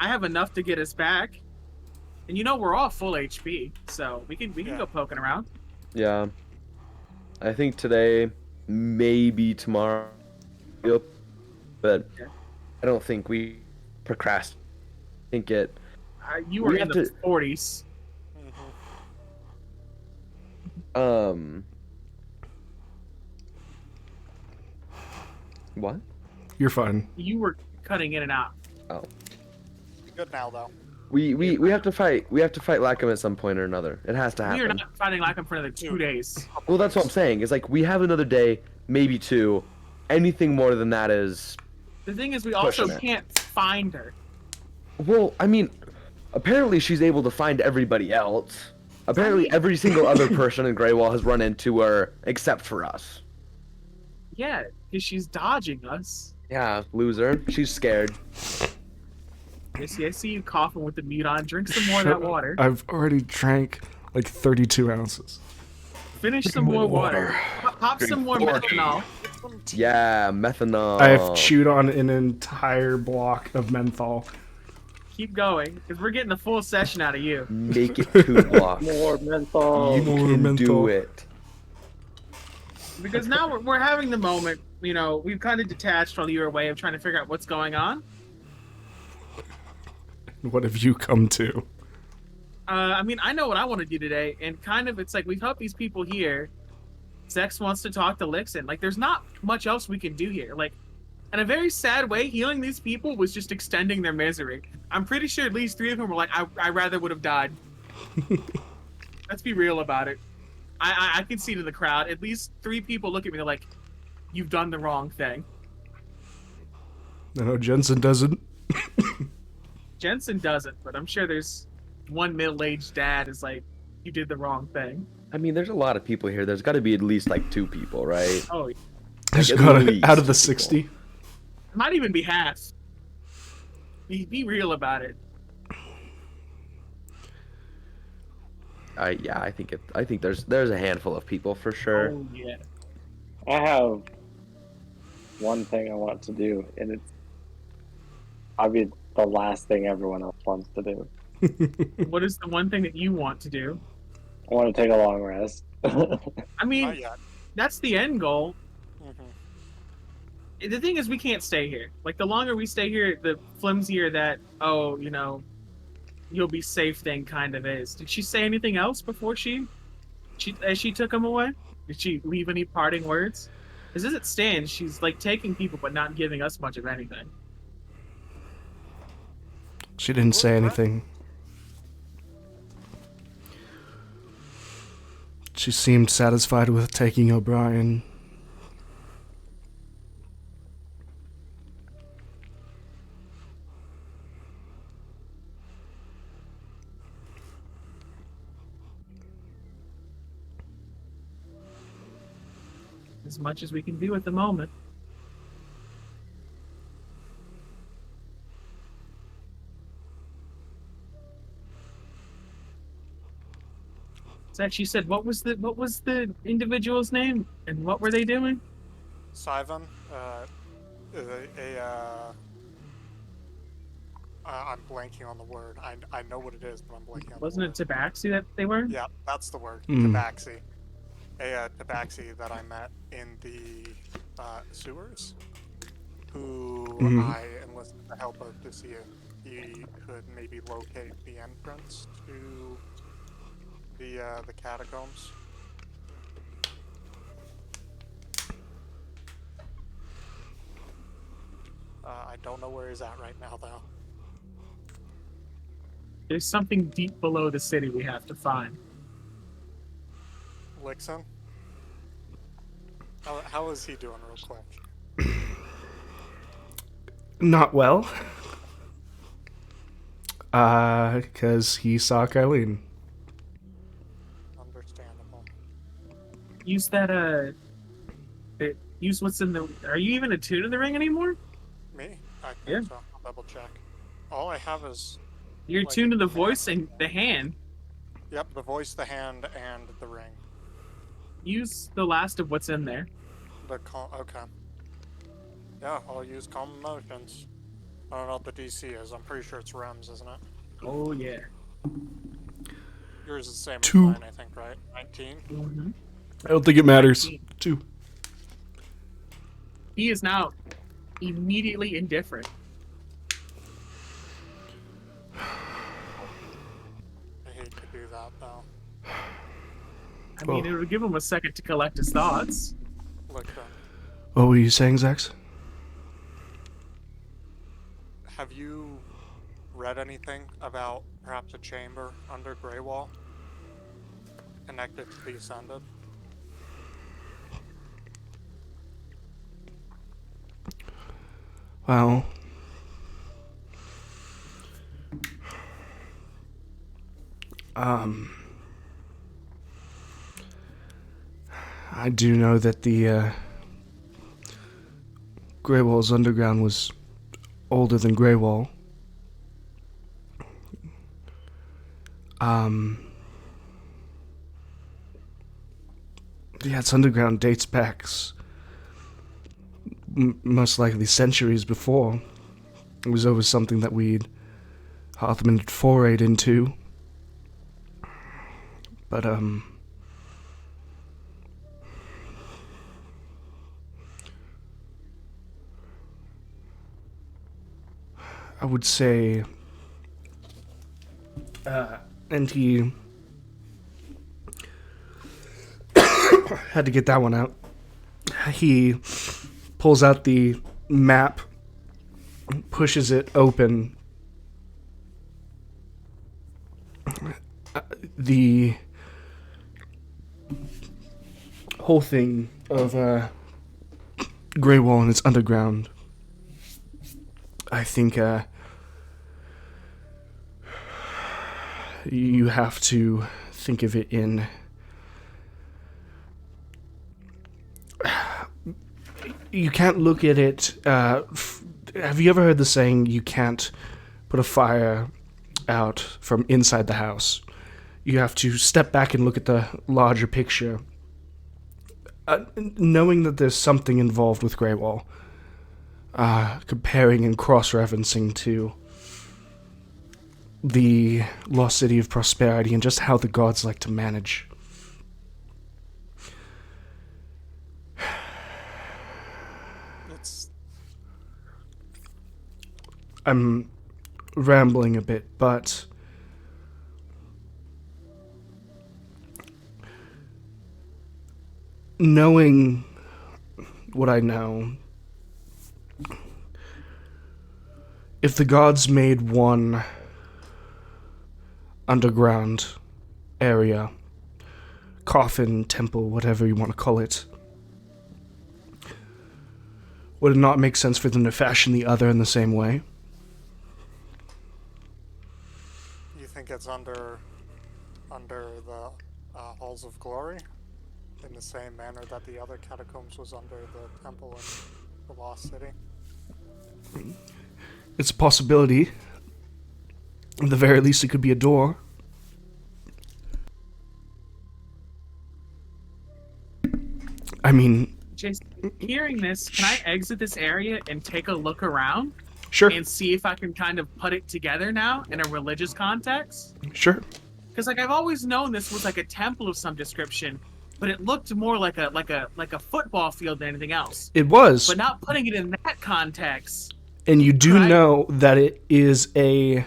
I have enough to get us back. And you know we're all full HP, so we can go poking around. Yeah. I think today, maybe tomorrow, but Yeah. I don't think we procrastinate. I think it. You We were in have the to- 40s. What? You're fine. You were cutting in and out. Oh. Good now, though. We have to fight. We have to fight Lackham at some point or another. It has to We are happen. not fighting Lackham for another 2 days. Well, that's what I'm saying. It's like we have another day, maybe 2. Anything more than that is. The thing is, we also Pushing it. can't find her. Well, I mean, apparently she's able to find everybody else. Apparently, every single other person in Greywall has run into her except for us. Yeah, because she's dodging us. Yeah, loser. She's scared. I see you coughing with the meat on. Drink some more of that water. I've already drank like 32 ounces. Finish some more water. Pop some more 40. methanol. Yeah, methanol. I have chewed on an entire block of menthol. Keep going, because we're getting a full session out of you. Make it 2 blocks. More menthol. You More can menthol. do it. Because now we're having the moment, you know, we've kind of detached while you were away of trying to figure out what's going on. What have you come to? I mean, I know what I want to do today, and kind of it's like we've helped these people here. Zex wants to talk to Lixen. Like, there's not much else we can do here. Like, in a very sad way, healing these people was just extending their misery. I'm pretty sure at least 3 of them were like, I rather would have died. Let's be real about it. I can see to the crowd. At least 3 people look at me, they're like, you've done the wrong thing. No, Jensen doesn't. Jensen doesn't, but I'm sure there's one middle-aged dad is like, you did the wrong thing. I mean, there's a lot of people here. There's got to be at least like 2 people, right? Oh, There's at got least out of the 2 people. 60. it might even be half. Be real about it. Yeah, I think there's a handful of people for sure. Oh, yeah. I have one thing I want to do, and it's probably the last thing everyone else wants to do. What is the one thing that you want to do? I want to take a long rest. I mean, Not yet. that's the end goal. Mhm. The thing is, we can't stay here. Like, the longer we stay here, the flimsier that, oh, you know, you'll be safe thing kind of is. Did she say anything else before as she took him away? Did she leave any parting words? Because as it stands, she's, like, taking people but not giving us much of anything. She didn't say anything. She seemed satisfied with taking O'Brien. As much as we can do at the moment. Zach, she said, what was the individual's name and what were they doing? Sivan, I'm blanking on the word. I know what it is, but I'm blanking on Wasn't the it Tabaxi that they were? Yeah, that's the word. Mm. Tabaxi. A Tabaxi that I met in the sewers, who Mhm. I enlisted the help of to see if he could maybe locate the entrance to the catacombs. I don't know where he's at right now, though. There's something deep below the city we have to find. Lixen? How is he doing, real quick? Not well. Because he saw Kylene. Understandable. Use that, use what's in the... Are you even attuned to the ring anymore? Me? I think Yeah. so. I'll double check. All I have is, You're Like attuned to the a voice and the hand. yep, the voice, the hand, and the ring. Use the last of what's in there. Okay. Yeah, I'll use calm emotions. I don't know what the DC is. I'm pretty sure it's Rems, isn't it? Oh yeah. Yours is the same as 2. mine, I think, right? 19? Mm-hmm. I don't think it matters. 2. He is now immediately indifferent. I hate to do that, though. I mean, it would give him a second to collect his thoughts. Look, then. What were you saying, Zax? Have you read anything about perhaps a chamber under Greywall connected to the Ascended? Well, I do know that the Greywall's underground was older than Greywall. Yeah, its underground dates back most likely centuries before. It was always something that Hothman had forayed into. But, I would say, and he had to get that one out. He pulls out the map, pushes it open. The whole thing of Greywall and its underground, I think you have to think of it in you can't look at it have you ever heard the saying, you can't put a fire out from inside the house? You have to step back and look at the larger picture. Knowing that there's something involved with Greywall, comparing and cross-referencing to the Lost City of Prosperity and just how the gods like to manage. I'm rambling a bit, but knowing what I know, if the gods made one underground area, coffin, temple, whatever you want to call it, would it not make sense for them to fashion the other in the same way? You think it's under the Halls of Glory? In the same manner that the other catacombs was under the temple in the Lost City? It's a possibility. At the very least, it could be a door. I mean... Just hearing this, can I exit this area and take a look around? Sure. And see if I can kind of put it together now in a religious context? Sure. Because like I've always known this was like a temple of some description, but it looked more like a football field than anything else. It was. But not putting it in that context. And you do know that it is a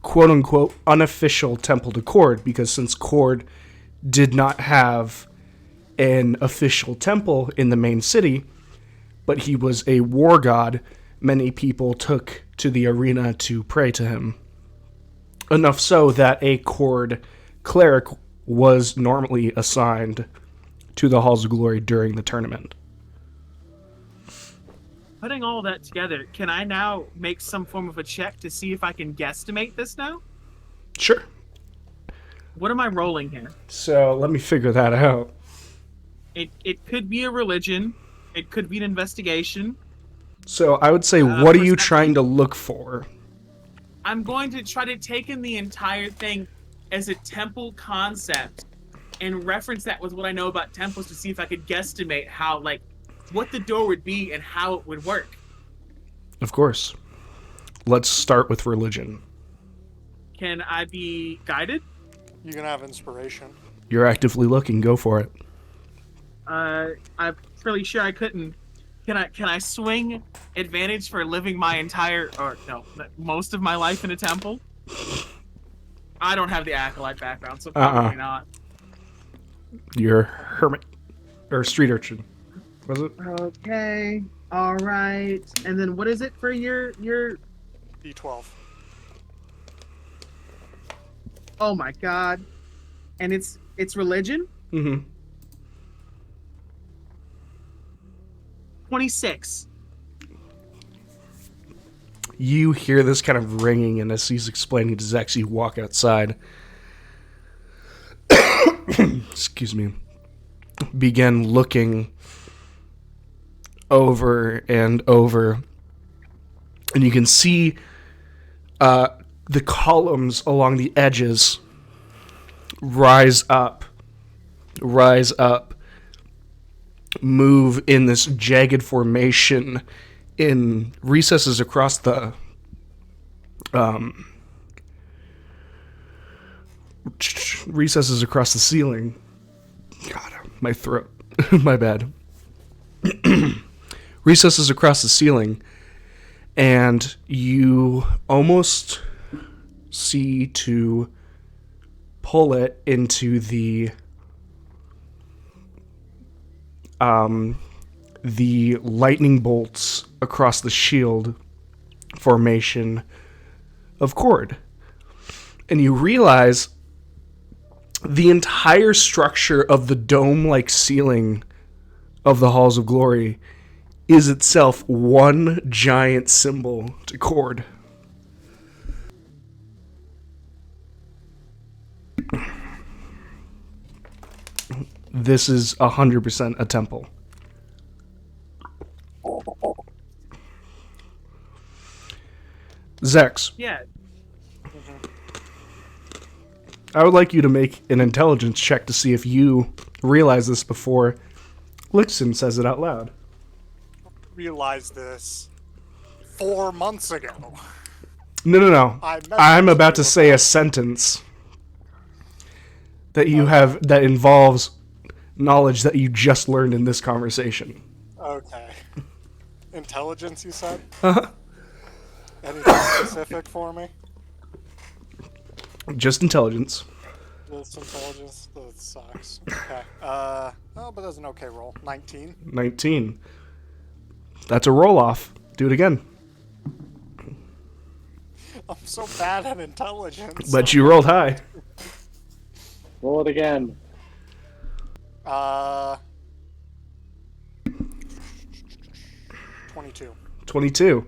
quote-unquote unofficial temple to Kord, because since Kord did not have an official temple in the main city, but he was a war god, many people took to the arena to pray to him. Enough so that a Kord cleric was normally assigned to the Halls of Glory during the tournament. Putting all that together, can I now make some form of a check to see if I can guesstimate this now? Sure. What am I rolling here? So let me figure that out. It could be a religion. It could be an investigation. So I would say, what are you trying to look for? I'm going to try to take in the entire thing as a temple concept and reference that with what I know about temples to see if I could guesstimate how, like, what the door would be and how it would work. Of course. Let's start with religion. Can I be guided? You can have inspiration. You're actively looking. Go for it. I'm pretty sure I couldn't. Can I swing advantage for living my entire, or no, most of my life in a temple? I don't have the acolyte background, so probably not. You're hermit or street urchin. Was it? Okay. All right. And then what is it for your? D12. Oh my god. And it's religion? Mm-hmm. 26. You hear this kind of ringing, and as he's explaining to Zex, you walk outside. Excuse me. Begin looking over and over, and you can see the columns along the edges rise up, move in this jagged formation in recesses across the ceiling. God, my throat. My bad. Recesses across the ceiling, and you almost see to pull it into the lightning bolts across the shield formation of Cord. And you realize the entire structure of the dome-like ceiling of the Halls of Glory is itself one giant symbol to Cord. This is 100% a temple. Zex, Yeah. I would like you to make an intelligence check to see if you realize this before Lixon says it out loud. Realized this 4 months ago. No. I'm about to say a sentence that you have that involves knowledge that you just learned in this conversation. Okay. Intelligence, you said? Uh-huh. Anything specific for me? Just intelligence. Just intelligence? That sucks. Okay. Oh, but that's an okay roll. 19. 19. That's a roll-off. Do it again. I'm so bad at intelligence. But you rolled high. Roll it again. 22. 22.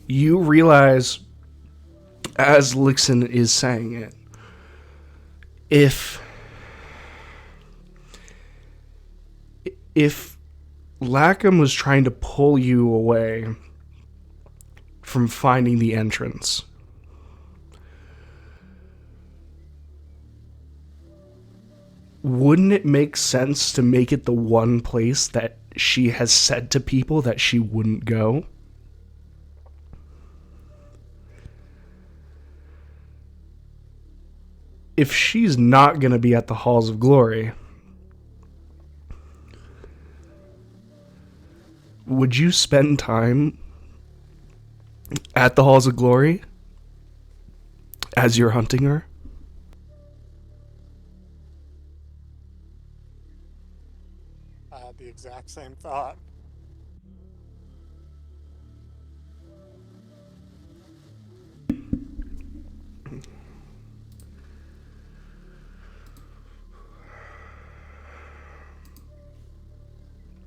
You realize, as Lixon is saying it, if Lackham was trying to pull you away from finding the entrance, wouldn't it make sense to make it the one place that she has said to people that she wouldn't go? If she's not going to be at the Halls of Glory, would you spend time at the Halls of Glory as you're hunting her? I had the exact same thought.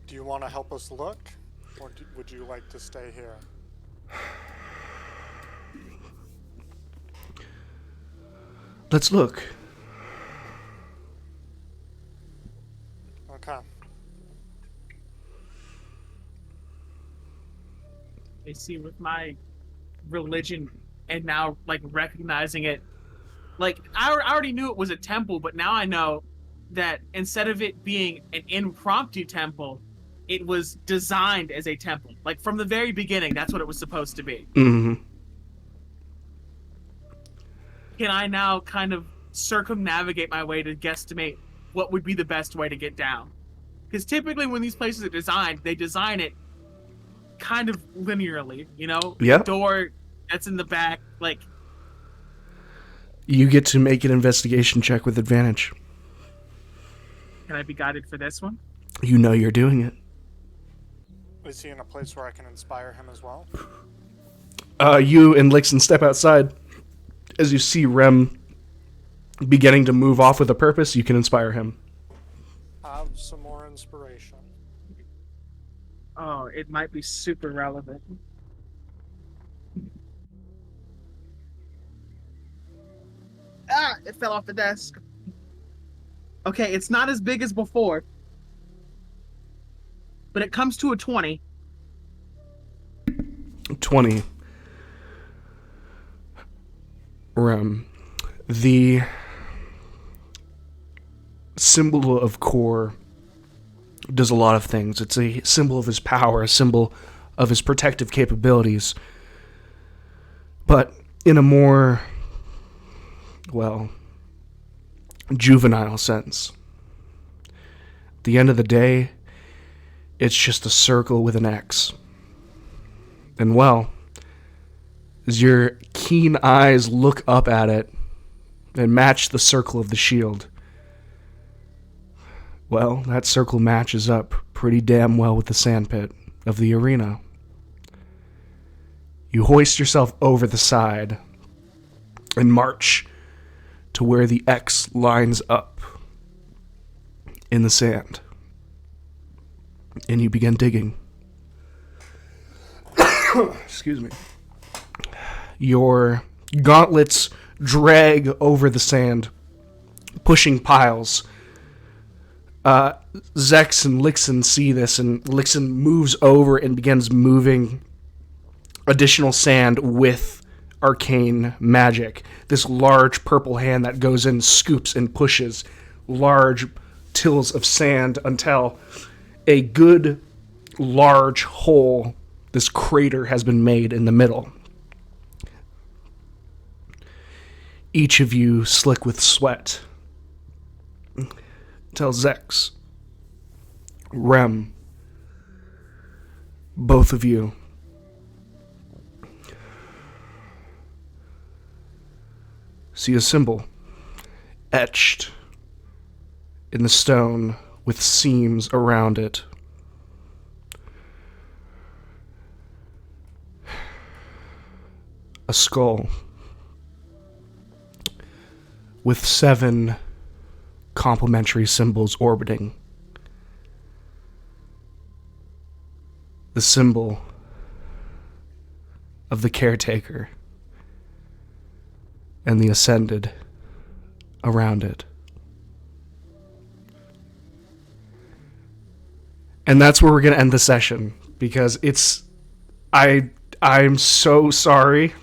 Do you want to help us look? Or would you like to stay here? Let's look. Okay. I see with my religion and now like recognizing it, like I already knew it was a temple, but now I know that instead of it being an impromptu temple, it was designed as a temple. Like from the very beginning, that's what it was supposed to be. Mm-hmm. can I now kind of circumnavigate my way to guesstimate what would be the best way to get down? Because typically when these places are designed, they design it kind of linearly, you know? Yep. The door that's in the back, like... You get to make an investigation check with advantage. Can I be guided for this one? You know you're doing it. Is he in a place where I can inspire him as well? You and Lixon step outside. As you see Rem beginning to move off with a purpose, you can inspire him. Have some more inspiration. Oh, it might be super relevant. Ah, it fell off the desk. Okay, it's not as big as before. But it comes to a 20. 20. Rem. The symbol of Kor does a lot of things. It's a symbol of his power, a symbol of his protective capabilities. But in a more, well, juvenile sense. At the end of the day, it's just a circle with an X. And well, as your keen eyes look up at it and match the circle of the shield, well, that circle matches up pretty damn well with the sandpit of the arena. You hoist yourself over the side and march to where the X lines up in the sand. And you begin digging. Excuse me. Your gauntlets drag over the sand, pushing piles. Zex and Lixon see this, and Lixon moves over and begins moving additional sand with arcane magic. This large purple hand that goes in, scoops and pushes large tills of sand until a good large hole, this crater, has been made in the middle. Each of you slick with sweat. Tell Zex, Rem, both of you, see a symbol etched in the stone with seams around it. A skull with 7 complementary symbols orbiting. The symbol of the caretaker and the ascended around it. And that's where we're going to end the session, because I'm so sorry.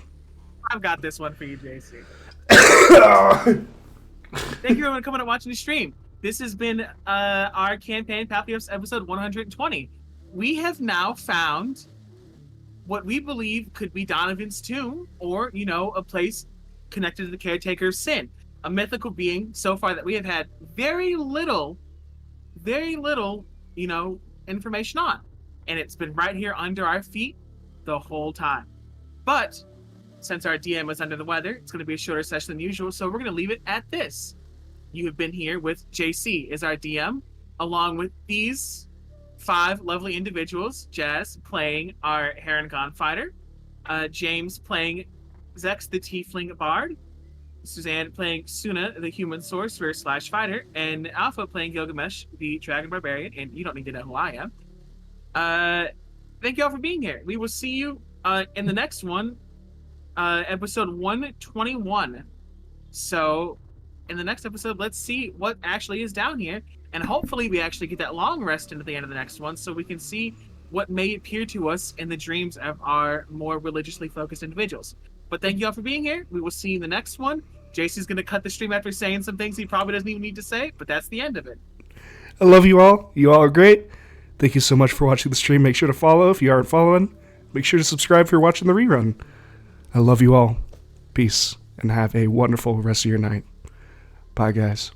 I've got this one for you, JC. Thank you everyone for coming and watching the stream. This has been our campaign, Papihos episode 120. We have now found what we believe could be Donovan's tomb, or, you know, a place connected to the caretaker of sin. A mythical being, so far, that we have had very little, you know, information on. And it's been right here under our feet the whole time. But since our DM was under the weather, it's going to be a shorter session than usual, so we're going to leave it at this. You have been here with JC as our DM, along with these 5 lovely individuals. Jazz playing our Heron fighter, James playing Zex the Tiefling Bard, Suzanne playing Suna the Human Sorcerer / Fighter, and Alpha playing Gilgamesh the Dragon Barbarian, and you don't need to know who I am. Thank you all for being here. We will see you in the next one, episode 121. So in the next episode, let's see what actually is down here, and hopefully we actually get that long rest into the end of the next one so we can see what may appear to us in the dreams of our more religiously focused individuals. But thank you all for being here. We will see you in the next one. JC's going to cut the stream after saying some things he probably doesn't even need to say, but that's the end of it. I love you all. You all are great. Thank you so much for watching the stream. Make sure to follow if you aren't following. Make sure to subscribe if you're watching the rerun. I love you all. Peace. and have a wonderful rest of your night. Bye, guys.